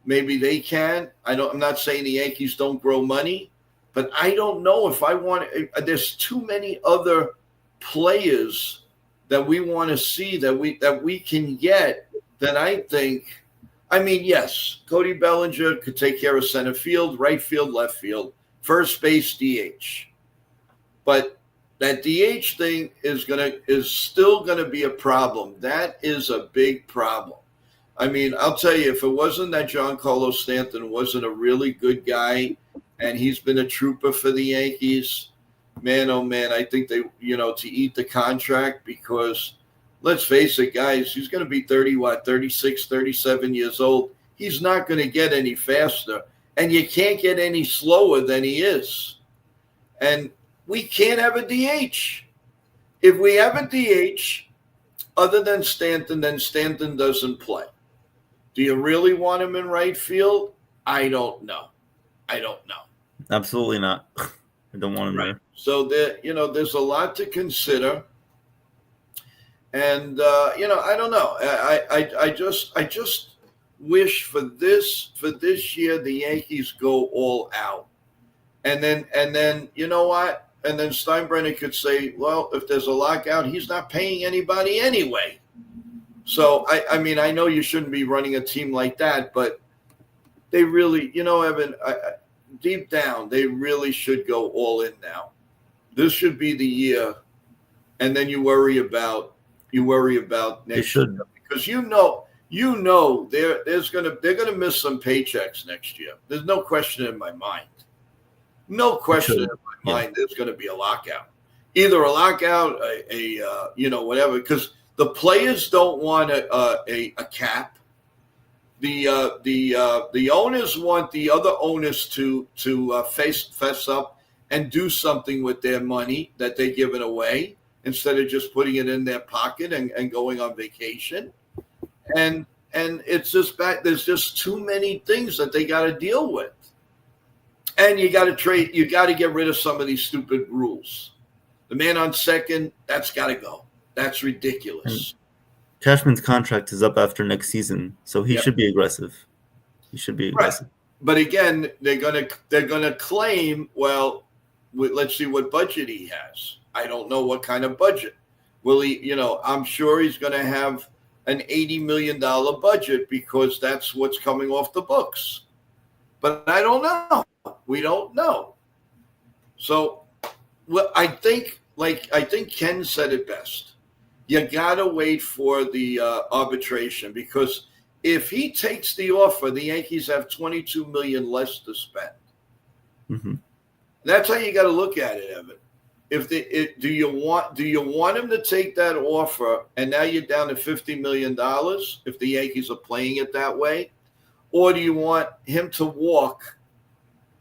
[SPEAKER 1] Maybe they can. I'm not saying the Yankees don't grow money, but I don't know if I want. There's too many other players that we want to see that we can get. That I think. I mean, yes, Cody Bellinger could take care of center field, right field, left field, first base, DH. But that DH thing is still gonna be a problem. That is a big problem. I mean, I'll tell you, if it wasn't that Giancarlo Stanton wasn't a really good guy, and he's been a trooper for the Yankees, man, oh man, I think they, to eat the contract, because let's face it, guys, he's going to be 36, 37 years old. He's not going to get any faster, and you can't get any slower than he is. And we can't have a DH. If we have a DH other than Stanton, then Stanton doesn't play. Do you really want him in right field? I don't know.
[SPEAKER 3] Absolutely not. I don't want him there.
[SPEAKER 1] So there's a lot to consider. And I don't know. I just wish for this year the Yankees go all out. And then you know what? And then Steinbrenner could say, well, if there's a lockout, he's not paying anybody anyway. So, I mean, I know you shouldn't be running a team like that, but they really, Evan, deep down, they really should go all in now. This should be the year, and then you worry about next year. Because they're gonna miss some paychecks next year. There's no question in my mind. No question in my mind there's gonna be a lockout. Either a lockout, whatever, because the players don't want a cap. The owners want the other owners to fess up and do something with their money that they're giving away instead of just putting it in their pocket and going on vacation. And it's just there's just too many things that they got to deal with. And you got to get rid of some of these stupid rules. The man on second, that's got to go. That's ridiculous.
[SPEAKER 3] And Cashman's contract is up after next season, so he should be aggressive.
[SPEAKER 1] Right. But again, they're gonna claim, well, let's see what budget he has. I don't know what kind of budget. Will he? I'm sure he's going to have an $80 million budget because that's what's coming off the books. But I don't know. We don't know. So, I think Ken said it best. You got to wait for the arbitration, because if he takes the offer, the Yankees have $22 million less to spend.
[SPEAKER 3] Mm-hmm.
[SPEAKER 1] That's how you got to look at it, Evan. Do you want him to take that offer, and now you're down to $50 million if the Yankees are playing it that way, or do you want him to walk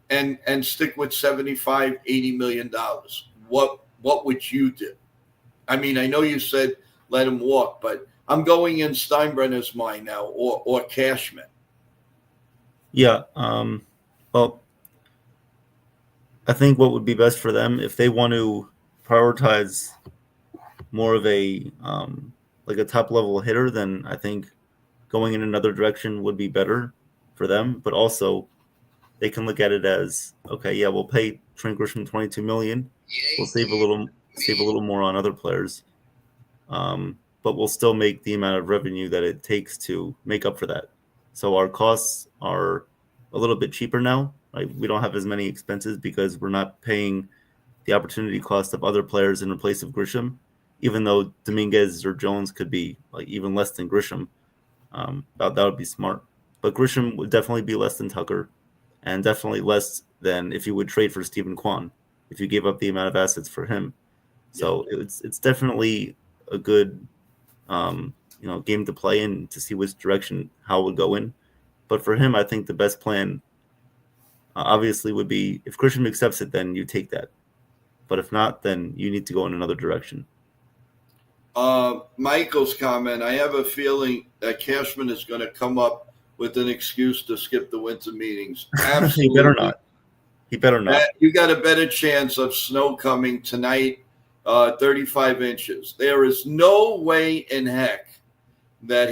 [SPEAKER 1] and stick with $75-80 million? What would you do? I mean, I know you said let him walk, but I'm going in Steinbrenner's mind now, or Cashman.
[SPEAKER 3] Yeah. Well, I think what would be best for them if they want to prioritize more of a like a top level hitter, then I think going in another direction would be better for them. But also, they can look at it as okay, yeah, we'll pay Trent Grisham $22 million. We'll save a little more on other players, but we'll still make the amount of revenue that it takes to make up for that. So our costs are a little bit cheaper now. Like we don't have as many expenses because we're not paying the opportunity cost of other players in place of Grisham, even though Dominguez or Jones could be like even less than Grisham. That would be smart. But Grisham would definitely be less than Tucker, and definitely less than if you would trade for Stephen Kwan if you gave up the amount of assets for him. So it's definitely a good game to play in to see which direction how it would go in. But for him, I think the best plan obviously would be if Grisham accepts it, then you take that. But if not, then you need to go in another direction.
[SPEAKER 1] Michael's comment, I have a feeling that Cashman is going to come up with an excuse to skip the winter meetings. Absolutely.
[SPEAKER 3] He better not. He better not.
[SPEAKER 1] You got a better chance of snow coming tonight, 35 inches. There is no way in heck that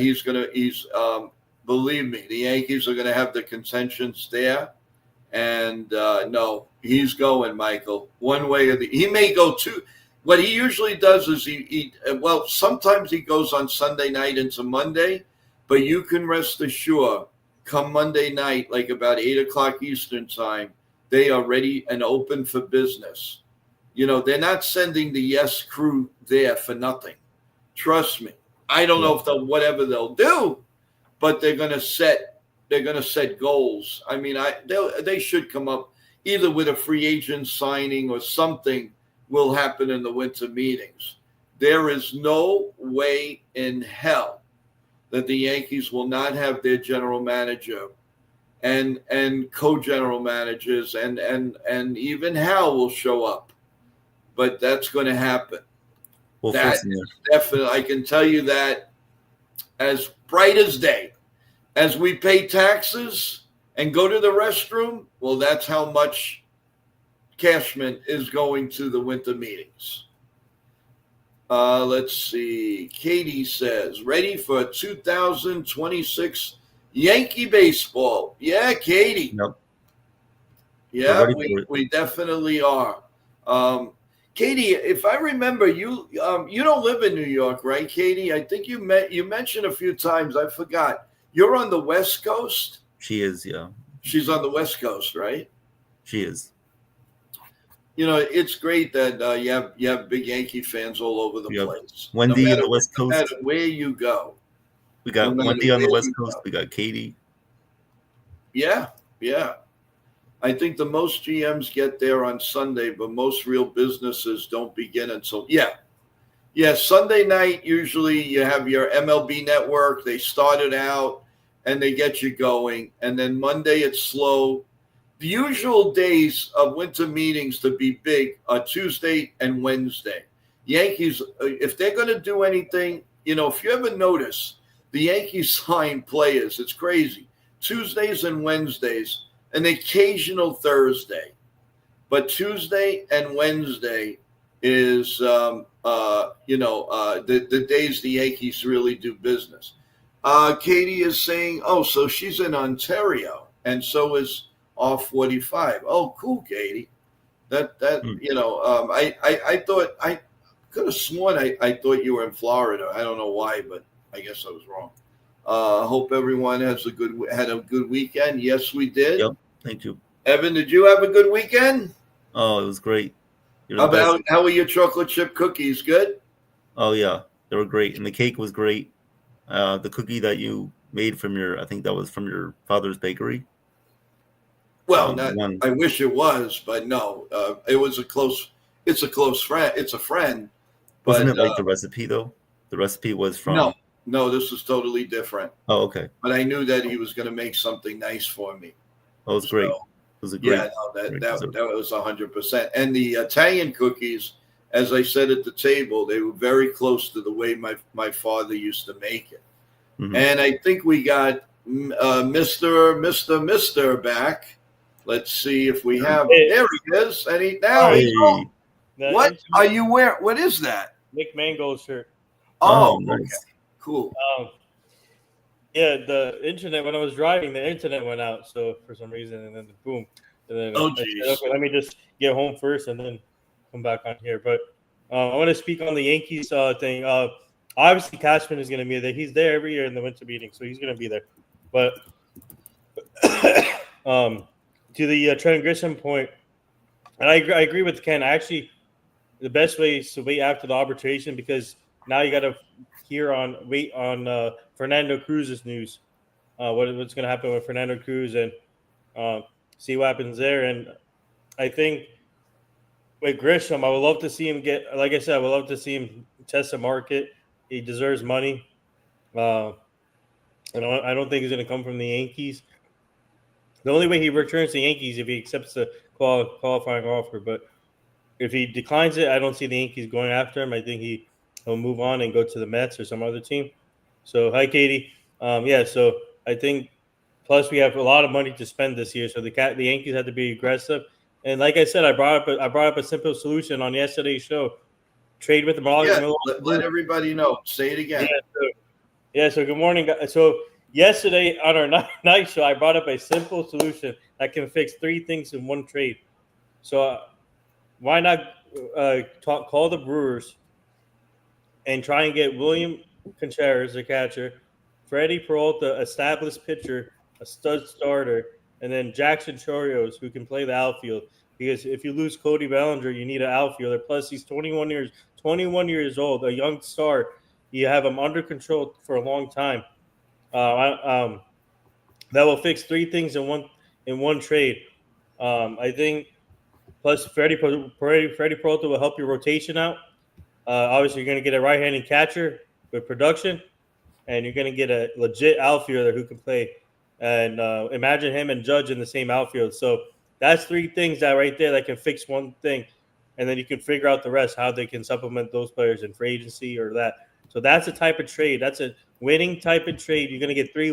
[SPEAKER 1] believe me, the Yankees are going to have the contentions there. And no, he's going, Michael, one way or he may go two. What he usually does is sometimes he goes on Sunday night into Monday, but you can rest assured come Monday night, like about 8:00 Eastern time, they are ready and open for business. They're not sending the Yes crew there for nothing. Trust me. I don't know if whatever they'll do, but they're going to set goals. I mean, they should come up either with a free agent signing or something will happen in the winter meetings. There is no way in hell that the Yankees will not have their general manager and co-general managers and even Hal will show up. But that's going to happen. That is definitely, I can tell you that as bright as day. As we pay taxes and go to the restroom, well, that's how much Cashman is going to the winter meetings. Let's see. Katie says, ready for 2026 Yankee baseball. Yeah, Katie.
[SPEAKER 3] Yep.
[SPEAKER 1] Yeah, we definitely are. Katie, if I remember, you don't live in New York, right, Katie? I think you mentioned a few times. I forgot. You're on the West Coast?
[SPEAKER 3] She is, yeah.
[SPEAKER 1] She's on the West Coast, right?
[SPEAKER 3] She is.
[SPEAKER 1] It's great that you have big Yankee fans all over the place.
[SPEAKER 3] Wendy on the West Coast.
[SPEAKER 1] No matter where you go.
[SPEAKER 3] We got Wendy on the West Coast. We got Katie.
[SPEAKER 1] Yeah. I think the most GMs get there on Sunday, but most real businesses don't begin until Sunday night, usually you have your MLB network. They start it out and they get you going. And then Monday, it's slow. The usual days of winter meetings to be big are Tuesday and Wednesday. Yankees, if they're going to do anything, if you ever notice, the Yankees sign players. It's crazy. Tuesdays and Wednesdays, an occasional Thursday. But Tuesday and Wednesday is the days the Yankees really do business. Katie is saying, so she's in Ontario, and so is R45. Oh, cool, Katie. I thought I could have sworn I thought you were in Florida. I don't know why, but I guess I was wrong. Hope everyone had a good weekend. Yes, we did.
[SPEAKER 3] Yep, thank you.
[SPEAKER 1] Evan, did you have a good weekend?
[SPEAKER 3] Oh, it was great.
[SPEAKER 1] How were your chocolate chip cookies? Good?
[SPEAKER 3] Oh, yeah. They were great. And the cake was great. The cookie that you made I think that was from your father's bakery.
[SPEAKER 1] Well, I wish it was, but no. It was it's a close friend. It's a friend.
[SPEAKER 3] Wasn't it like the recipe, though? The recipe was from...
[SPEAKER 1] No, this was totally different.
[SPEAKER 3] Oh, okay.
[SPEAKER 1] But I knew that he was going to make something nice for me.
[SPEAKER 3] Oh, it was great. It was a great...
[SPEAKER 1] Yeah, no, that was 100%. And the Italian cookies, as I said at the table, they were very close to the way my father used to make it. Mm-hmm. And I think we got Mr. back. Let's see if we have.
[SPEAKER 5] Hey.
[SPEAKER 1] There he is. And
[SPEAKER 3] Hey.
[SPEAKER 1] What are you wearing? What is that?
[SPEAKER 5] Nick Mangold's shirt.
[SPEAKER 1] Oh,
[SPEAKER 3] nice.
[SPEAKER 1] okay. Cool.
[SPEAKER 5] Yeah, the internet, when I was driving, the internet went out. So for some reason, and then boom. And then
[SPEAKER 1] Oh,
[SPEAKER 5] I said,
[SPEAKER 1] geez.
[SPEAKER 5] okay, let me just get home first and then come back on here. But I want to speak on the Yankees thing. Obviously, Cashman is going to be there. He's there every year in the winter meeting, so he's going to be there. But to the Trent Grisham point, and I agree with Ken. Actually, the best way is to wait after the arbitration, because now you got to wait on Fernando Cruz's news. What's going to happen with Fernando Cruz, and see what happens there. And I think with Grisham, I would love to see him get, like I said, I would love to see him test the market. He deserves money. And I don't think he's going to come from the Yankees. The only way he returns to the Yankees if he accepts the qualifying offer. But if he declines it, I don't see the Yankees going after him. I think he'll move on and go to the Mets or some other team. So, hi, Katie. So I think, plus we have a lot of money to spend this year, so the Yankees have to be aggressive. And like I said, I brought up a simple solution on yesterday's show: trade with the Marlins.
[SPEAKER 1] Let everybody know. Say it again.
[SPEAKER 5] So good morning. So yesterday on our night show, I brought up a simple solution that can fix three things in one trade. So why not call the Brewers and try and get William Contreras, the catcher, Freddie Peralta, established pitcher, a stud starter, and then Jackson Chorios, who can play the outfield. Because if you lose Cody Bellinger, you need an outfielder. Plus, he's 21 years old, a young star. You have him under control for a long time. That will fix three things in one trade. I think. Plus, Freddie Peralta will help your rotation out. Obviously, you're going to get a right-handed catcher with production, and you're going to get a legit outfielder who can play. And imagine him and Judge in the same outfield. So that's three things right there that can fix one thing, and then you can figure out the rest, how they can supplement those players in free agency or that. So that's a type of trade. That's a winning type of trade. You're going to get three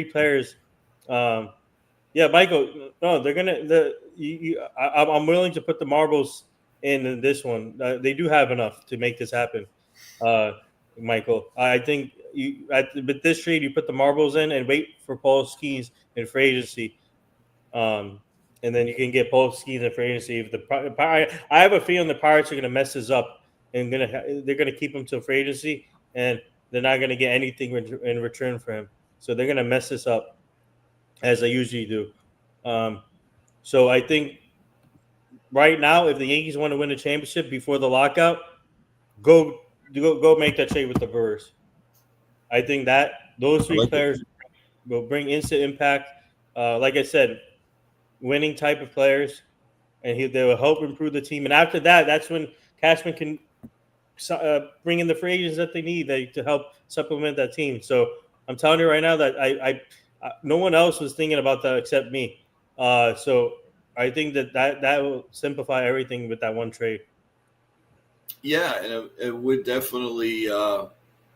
[SPEAKER 5] players. Michael. No, they're gonna. I'm willing to put the marbles in this one. They do have enough to make this happen, Michael. I think with this trade, you put the marbles in and wait for Paul Skeens in free agency, and then you can get Paul Skeens in free agency. I have a feeling the Pirates are going to mess this up and they're going to keep him till free agency, and they're not going to get anything in return for him. So they're going to mess this up, as they usually do. So I think right now, if the Yankees want to win a championship before the lockout, go make that trade with the Brewers. I think that those three players will bring instant impact. Like I said, winning type of players, and they will help improve the team. And after that, that's when Cashman can bring in the free agents that they need to help supplement that team. So I'm telling you right now that I no one else was thinking about that except me. So I think that will simplify everything with that one trade.
[SPEAKER 1] Yeah, and it would definitely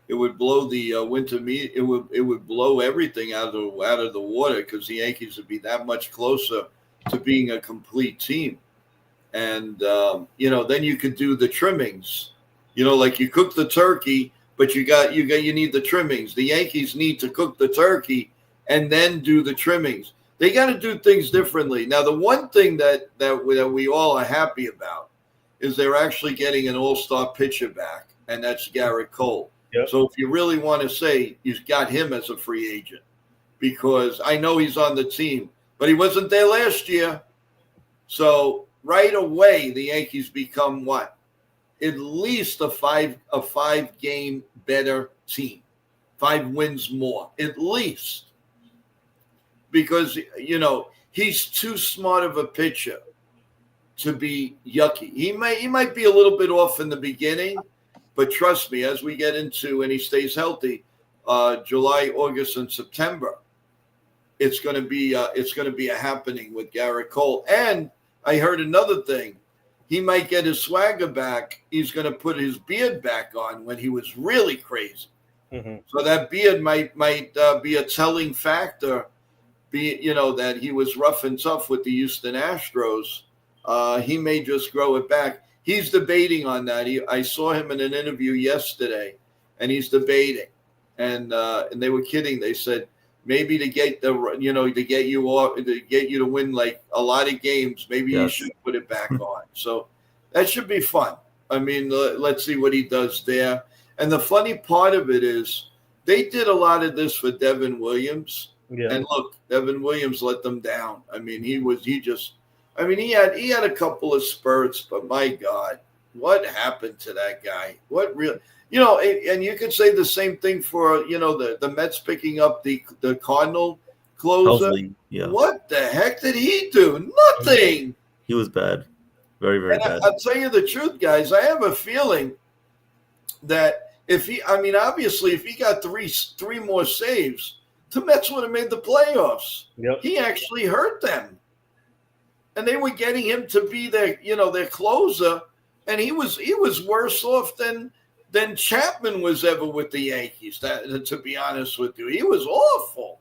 [SPEAKER 1] it would blow the winter meet. It would blow everything out of the water, because the Yankees would be that much closer to being a complete team. And then you could do the trimmings. Like you cook the turkey, but you need the trimmings. The Yankees need to cook the turkey and then do the trimmings. They got to do things differently. Now, the one thing that we all are happy about is they're actually getting an all-star pitcher back, and that's Garrett Cole. Yep. So if you really want to say, you've got him as a free agent, because I know he's on the team, but he wasn't there last year. So right away, the Yankees become what? At least a five game better team, 5 wins more, at least. Because, he's too smart of a pitcher to be yucky. He might be a little bit off in the beginning, but trust me, as we get into, and he stays healthy, July, August, and September, it's going to be a happening with Garrett Cole. And I heard another thing. He might get his swagger back. He's going to put his beard back on when he was really crazy. So that beard might be a telling factor. That he was rough and tough with the Houston Astros. He may just grow it back. He's debating on that. I saw him in an interview yesterday, and he's debating. And they were kidding. They said maybe to get to get you to win like a lot of games, maybe you should put it back on. So that should be fun. I mean, let's see what he does there. And the funny part of it is they did a lot of this for Devin Williams. Yeah. And look, Devin Williams let them down. I mean, he had a couple of spurts, but my God, what happened to that guy? What really, and you could say the same thing for, the Mets picking up the Cardinal closer.
[SPEAKER 3] Yeah.
[SPEAKER 1] What the heck did he do? Nothing.
[SPEAKER 3] He was bad. Very, very bad.
[SPEAKER 1] I'll tell you the truth, guys. I have a feeling that obviously if he got three more saves, the Mets would have made the playoffs.
[SPEAKER 5] Yep.
[SPEAKER 1] He actually hurt them. And they were getting him to be their closer, and he was worse off than Chapman was ever with the Yankees. To be honest with you, he was awful.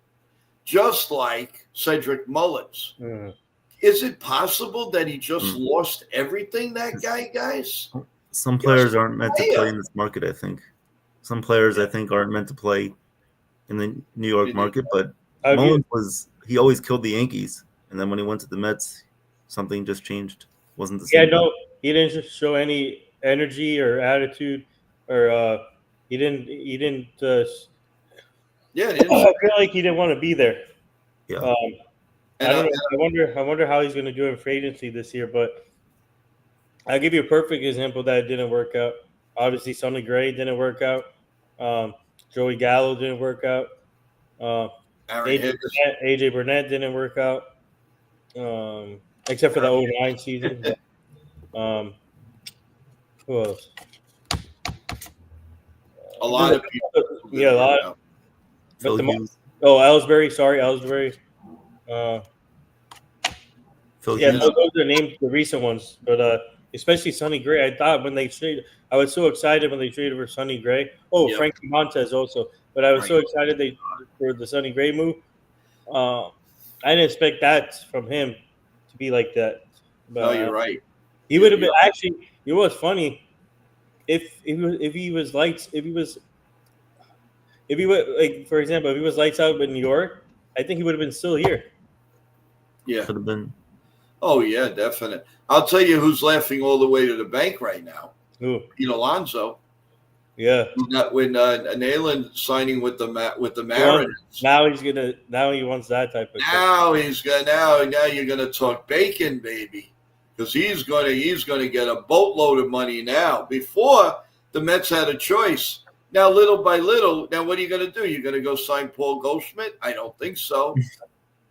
[SPEAKER 1] Just like Cedric Mullins.
[SPEAKER 5] Mm.
[SPEAKER 1] Is it possible that he just lost everything, that guy, guys?
[SPEAKER 3] Some players aren't meant to play in this market, I think. Some players, I think, aren't meant to play in the New York market, but Mullins he always killed the Yankees, and then when he went to the Mets, something just changed. Wasn't the same.
[SPEAKER 5] Yeah, no, he didn't just show any energy or attitude, or he didn't. I feel like he didn't want to be there.
[SPEAKER 3] Yeah.
[SPEAKER 5] I don't know. I wonder how he's going to do in free agency this year. But I'll give you a perfect example that didn't work out. Obviously, Sonny Gray didn't work out. Joey Gallo didn't work out. AJ Burnett didn't work out, except for the 2009 season. Who else?
[SPEAKER 1] A lot of people.
[SPEAKER 5] Yeah, a lot. But Ellsbury. Sorry, Ellsbury. Those are named the recent ones, but especially Sonny Gray. I thought when they traded, I was so excited when they traded for Sonny Gray. Frankie Montes also, but I was so excited for the Sonny Gray move. I didn't expect that from him to be like that. But,
[SPEAKER 1] no, you're right.
[SPEAKER 5] He would have been actually. It was funny if he was like for example, if he was lights out in New York, I think he would have been still here.
[SPEAKER 1] Yeah,
[SPEAKER 3] could have been.
[SPEAKER 1] Oh yeah, definitely. I'll tell you who's laughing all the way to the bank right now.
[SPEAKER 5] Who?
[SPEAKER 1] Pete Alonso.
[SPEAKER 5] Yeah.
[SPEAKER 1] When Neyland signing with the Mariners.
[SPEAKER 5] Now he wants that type of.
[SPEAKER 1] Now you're gonna talk bacon, baby, because he's gonna get a boatload of money now. Before the Mets had a choice. Now little by little. Now what are you gonna do? You're gonna go sign Paul Goldschmidt? I don't think so.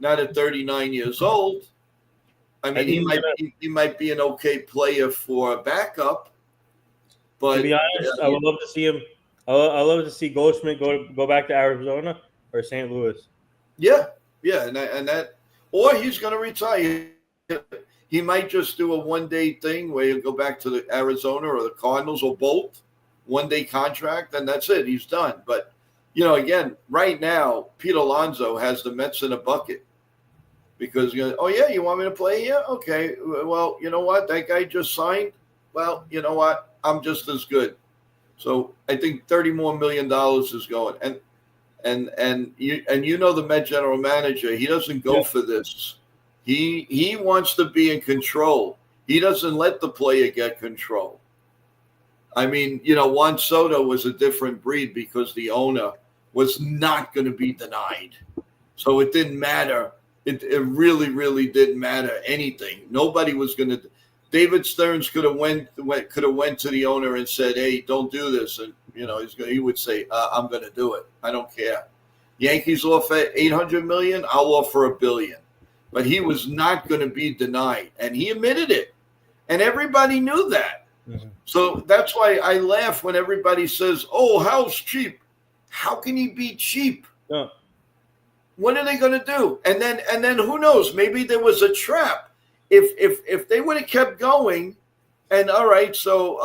[SPEAKER 1] Not at 39 years old. I mean, he might be an okay player for a backup. But
[SPEAKER 5] to be honest, I would love to see him. I love to see Goldschmidt go back to Arizona or St. Louis.
[SPEAKER 1] Yeah, and that, or he's going to retire. He might just do a 1-day thing where he'll go back to the Arizona or the Cardinals or both, 1-day contract, and that's it. He's done. But again, right now, Pete Alonso has the Mets in a bucket. Because you want me to play here? Okay. Well, you know what? That guy just signed. Well, you know what? I'm just as good. So I think $30 more million is going. And you know the Met general manager, he doesn't go for this. He wants to be in control. He doesn't let the player get control. I mean, Juan Soto was a different breed because the owner was not going to be denied. So it didn't matter. It really, really didn't matter anything. Nobody was going to. David Stearns could have went to the owner and said, "Hey, don't do this," and he would say, "I'm going to do it. I don't care." Yankees offer $800 million. I'll offer $1 billion. But he was not going to be denied, and he admitted it, and everybody knew that. Mm-hmm. So that's why I laugh when everybody says, "Oh, Hal's cheap." How can he be cheap?
[SPEAKER 5] Yeah.
[SPEAKER 1] What are they going to do? And then who knows? Maybe there was a trap. If they would have kept going, and all right, so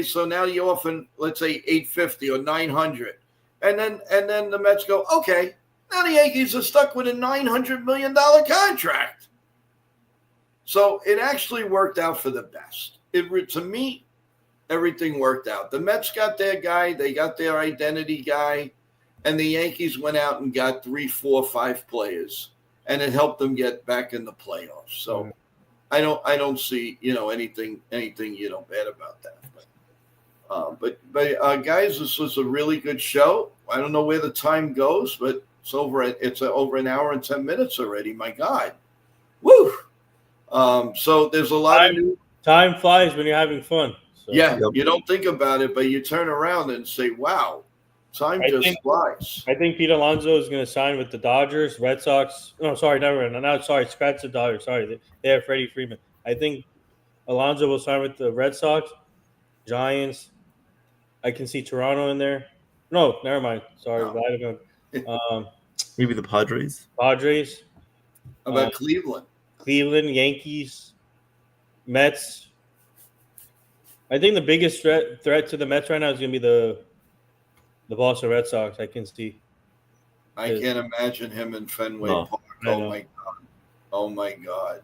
[SPEAKER 1] so now you're offering, let's say, $850 or $900, And then the Mets go, okay, now the Yankees are stuck with a $900 million contract. So it actually worked out for the best. To me, everything worked out. The Mets got their guy. They got their identity guy. And the Yankees went out and got 3, 4, 5 players. And it helped them get back in the playoffs. So I don't see, anything bad about that. But guys, this was a really good show. I don't know where the time goes, but it's over an hour and 10 minutes already. My God. Woo. So there's a lot of new.
[SPEAKER 5] Time flies when you're having fun. So.
[SPEAKER 1] Yeah, you don't think about it, but you turn around and say, wow, time just flies.
[SPEAKER 5] I think Pete Alonso is going to sign with the Dodgers, Red Sox. No, sorry, never mind. No, sorry, scratch the Dodgers. Sorry, they have Freddie Freeman. I think Alonso will sign with the Red Sox, Giants. I can see Toronto in there. No, never mind. Sorry.
[SPEAKER 1] No.
[SPEAKER 3] Maybe the Padres.
[SPEAKER 5] Padres.
[SPEAKER 1] How about Cleveland?
[SPEAKER 5] Cleveland, Yankees, Mets. I think the biggest threat to the Mets right now is going to be the Boston Red Sox. I can see.
[SPEAKER 1] I can't imagine him in Fenway Park. Oh my God.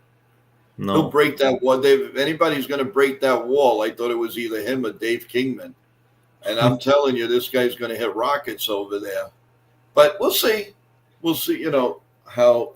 [SPEAKER 1] No. He'll break that wall. If anybody's going to break that wall, I thought it was either him or Dave Kingman. And I'm telling you, this guy's going to hit rockets over there. But we'll see. We'll see, how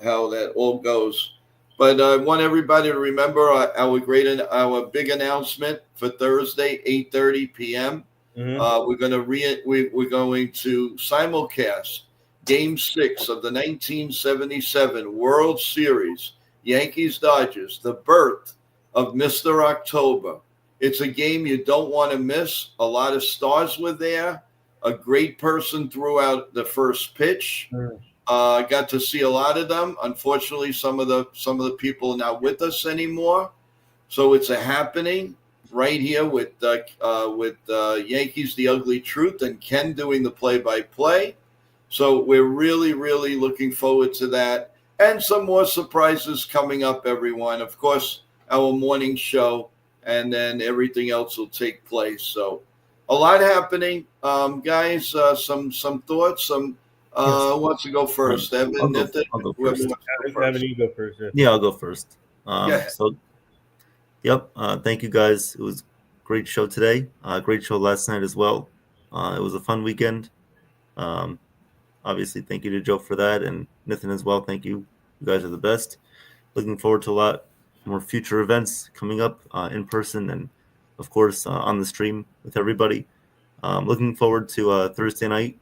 [SPEAKER 1] that all goes. But I want everybody to remember our big announcement for Thursday, 8:30 p.m. Mm-hmm. We're going to simulcast Game 6 of the 1977 World Series, Yankees-Dodgers, the birth of Mr. October. It's a game you don't want to miss. A lot of stars were there. A great person threw out the first pitch. Got to see a lot of them. Unfortunately, some of the people are not with us anymore. So it's a happening right here with Yankees The Ugly Truth and Ken doing the play-by-play. So we're really, really looking forward to that. And some more surprises coming up, everyone. Of course, our morning show, and then everything else will take place. So a lot happening. Guys, some thoughts, who wants to go first? Evan,
[SPEAKER 3] I'll go first.
[SPEAKER 5] You go first.
[SPEAKER 3] Yeah, I'll go first. Thank you guys. It was a great show today. Great show last night as well. It was a fun weekend. Obviously, thank you to Joe for that, and Nathan as well. Thank you. You guys are the best. Looking forward to a lot more future events coming up in person and, of course, on the stream with everybody. Looking forward to Thursday night.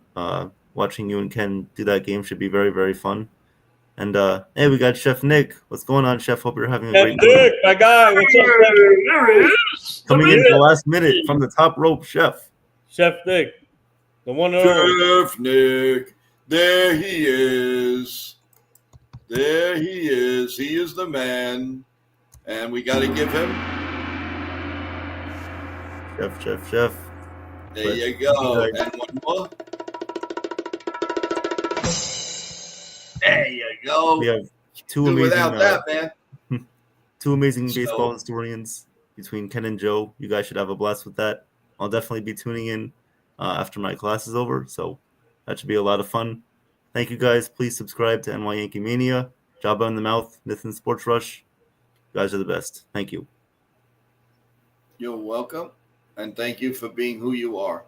[SPEAKER 3] Watching you and Ken do that game should be very, very fun. And, hey, we got Chef Nick. What's going on, Chef? Hope you're having a great
[SPEAKER 5] Nick, my guy. What's up, Chef?
[SPEAKER 1] There he is.
[SPEAKER 3] Coming in the last minute from the top rope, Chef.
[SPEAKER 5] Chef Nick. The one
[SPEAKER 1] Chef Nick. There he is. There he is. He is the man. And we got to give him.
[SPEAKER 3] Chef.
[SPEAKER 1] There you go. And one more. There you go.
[SPEAKER 3] We have two amazing.
[SPEAKER 1] Without that, man.
[SPEAKER 3] Two amazing baseball historians between Ken and Joe. You guys should have a blast with that. I'll definitely be tuning in after my class is over. So that should be a lot of fun. Thank you guys. Please subscribe to Yankee Mania. Jabba in the Mouth, Nathan Sports Rush. You guys are the best. Thank you.
[SPEAKER 1] You're welcome. And thank you for being who you are.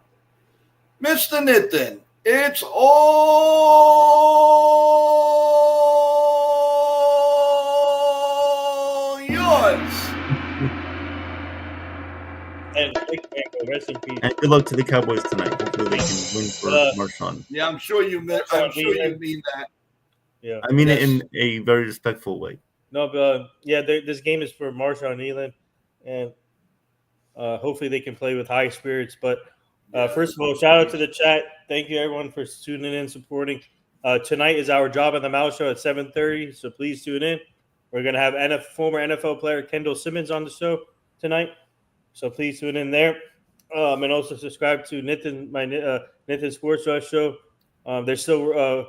[SPEAKER 1] Mr. Nathan, it's all yours.
[SPEAKER 5] And rest in peace.
[SPEAKER 3] And good luck to the Cowboys tonight. Hopefully they can win for Marshawn.
[SPEAKER 1] Yeah, I'm sure you mean that.
[SPEAKER 5] Yeah,
[SPEAKER 3] I mean it in a very respectful way.
[SPEAKER 5] No, but this game is for Marshawn and Elan, and hopefully they can play with high spirits. But first of all, shout out to the chat. Thank you everyone for tuning in and supporting. Tonight is our Job in the Mouth show at 7:30, so please tune in. We're gonna have former NFL player Kendall Simmons on the show tonight, so please tune in there. And also subscribe to Nathan Sports Rush show. They're still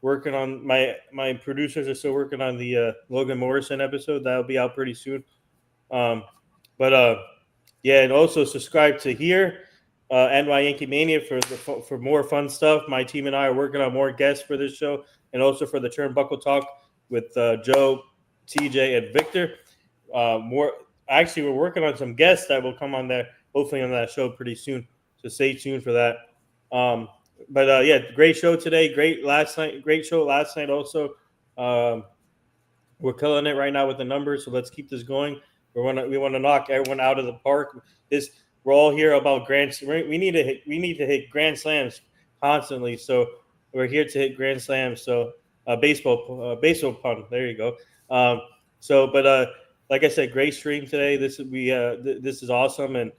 [SPEAKER 5] working on my producers are still working on the Logan Morrison episode. That'll be out pretty soon. And also subscribe to here. Yankee Mania for more fun stuff. My team and I are working on more guests for this show, and also for the Turnbuckle Talk with Joe, TJ, and Victor. Actually, we're working on some guests that will come on there, hopefully on that show pretty soon. So stay tuned for that. But great show today. Great show last night also. We're killing it right now with the numbers, so let's keep this going. We want to knock everyone out of the park. We're all here about we need to hit grand slams constantly. So we're here to hit grand slams. So baseball pun. There you go. Like I said, great stream today. This is awesome, and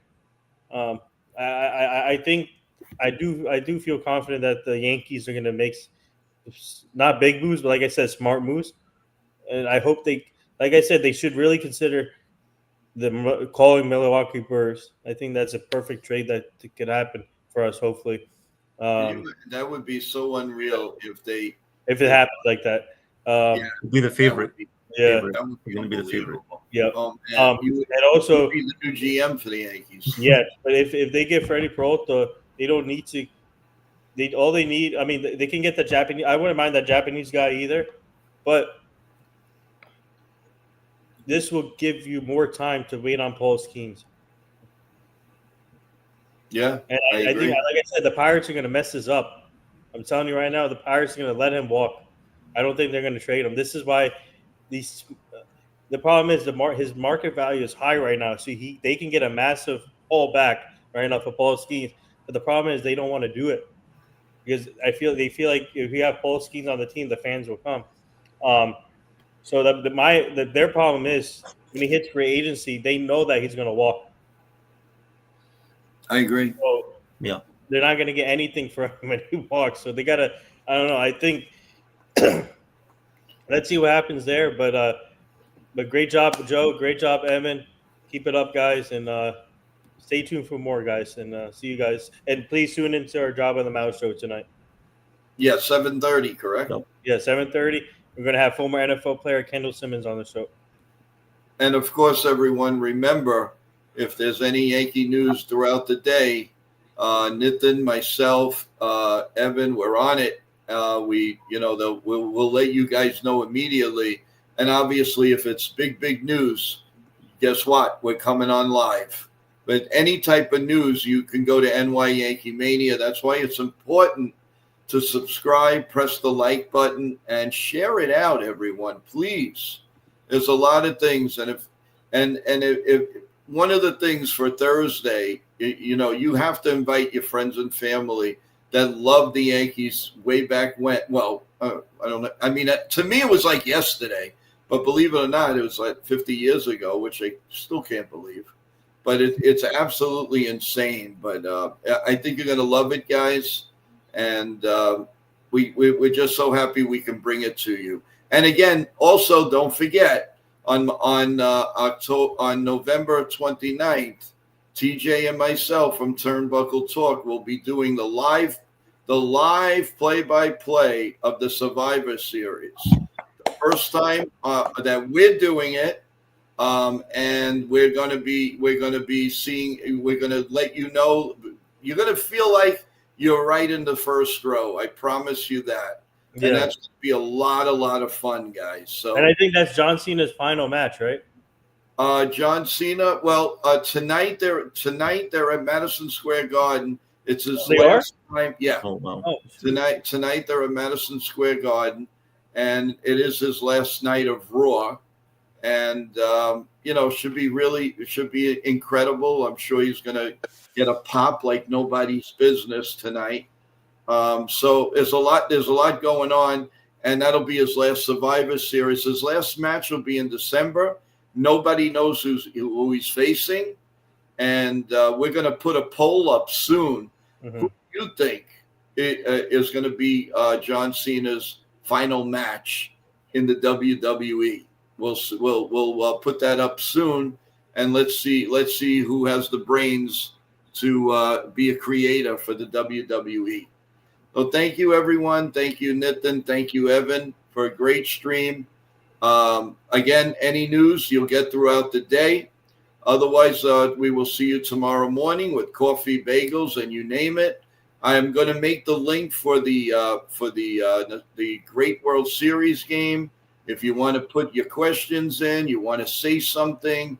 [SPEAKER 5] I think I do feel confident that the Yankees are going to make not big moves, but like I said, smart moves. And I hope like I said, they should really consider calling Milwaukee Brewers. I think that's a perfect trade that could happen for us. Hopefully,
[SPEAKER 1] that would be so unreal if
[SPEAKER 5] it happens like that.
[SPEAKER 3] Be the favorite.
[SPEAKER 5] Yeah,
[SPEAKER 1] that would be
[SPEAKER 3] going to be the favorite.
[SPEAKER 5] Yeah,
[SPEAKER 1] and
[SPEAKER 5] also
[SPEAKER 1] be the new GM for the Yankees.
[SPEAKER 5] Yeah, but if they get Freddie Peralta, they don't need to. All they need. I mean, they can get the Japanese. I wouldn't mind that Japanese guy either, but this will give you more time to wait on Paul Skeens.
[SPEAKER 1] Yeah,
[SPEAKER 5] and I think, like I said, the Pirates are going to mess this up. I'm telling you right now, the Pirates are going to let him walk. I don't think they're going to trade him. This is why the problem is his market value is high right now, so they can get a massive haul back right now for Paul Skeens. But the problem is they don't want to do it because they feel like if you have Paul Skeens on the team, the fans will come. So their problem is when he hits free agency, they know that he's going to walk.
[SPEAKER 1] I agree.
[SPEAKER 5] So
[SPEAKER 3] yeah,
[SPEAKER 5] they're not going to get anything for him when he walks. So they got to. I don't know. I think let's see what happens there. But great job, Joe. Great job, Evan. Keep it up, guys, and stay tuned for more, guys. And see you guys. And please tune into our Job on the Mouse show tonight.
[SPEAKER 1] Yeah, 7:30, correct?
[SPEAKER 5] Yeah, 7:30. We're going to have former NFL player Kendall Simmons on the show.
[SPEAKER 1] And, of course, everyone, remember, if there's any Yankee news throughout the day, Nitin, myself, Evan, we're on it. We'll let you guys know immediately. And, obviously, if it's big news, guess what? We're coming on live. But any type of news, you can go to Yankee Mania. That's why it's important to subscribe, press the like button, and share it out, everyone, please. There's a lot of things, and if one of the things for Thursday, you have to invite your friends and family that love the Yankees way back when. Well, I don't know. I mean, to me, it was like yesterday, but believe it or not, it was like 50 years ago, which I still can't believe. But it's absolutely insane. But I think you're going to love it, guys. And we're just so happy we can bring it to you. And again, also don't forget on November 29th, TJ and myself from Turnbuckle Talk will be doing the live play-by-play of the Survivor Series. The first time that we're doing it, and we're going to let you know. You're going to feel like you're right in the first row. I promise you that. Yeah. And that's going to be a lot of fun, guys. So,
[SPEAKER 5] and I think that's John Cena's final match, right?
[SPEAKER 1] John Cena. Well, tonight they're at Madison Square Garden. It's his last time. Yeah.
[SPEAKER 3] Oh, wow.
[SPEAKER 1] Tonight they're at Madison Square Garden, and it is his last night of Raw. And should be incredible. I'm sure he's going to get a pop like nobody's business tonight. So there's a lot going on, and that'll be his last Survivor Series. His last match will be in December. Nobody knows who he's facing, and we're going to put a poll up soon. Mm-hmm. Who do you think is going to be John Cena's final match in the WWE? We'll put that up soon, and let's see who has the brains to be a creator for the WWE. So thank you, everyone. Thank you, Nitin. Thank you, Evan, for a great stream. Again, any news you'll get throughout the day. Otherwise, we will see you tomorrow morning with coffee, bagels, and you name it. I am going to make the link for the Great World Series game. If you want to put your questions in, you want to say something,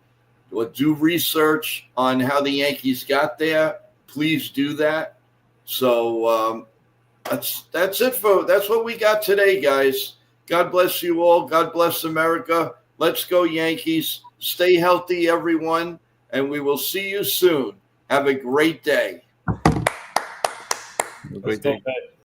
[SPEAKER 1] or do research on how the Yankees got there, please do that. So that's what we got today, guys. God bless you all. God bless America. Let's go Yankees. Stay healthy, everyone, and we will see you soon. Have a great day.
[SPEAKER 4] Great day.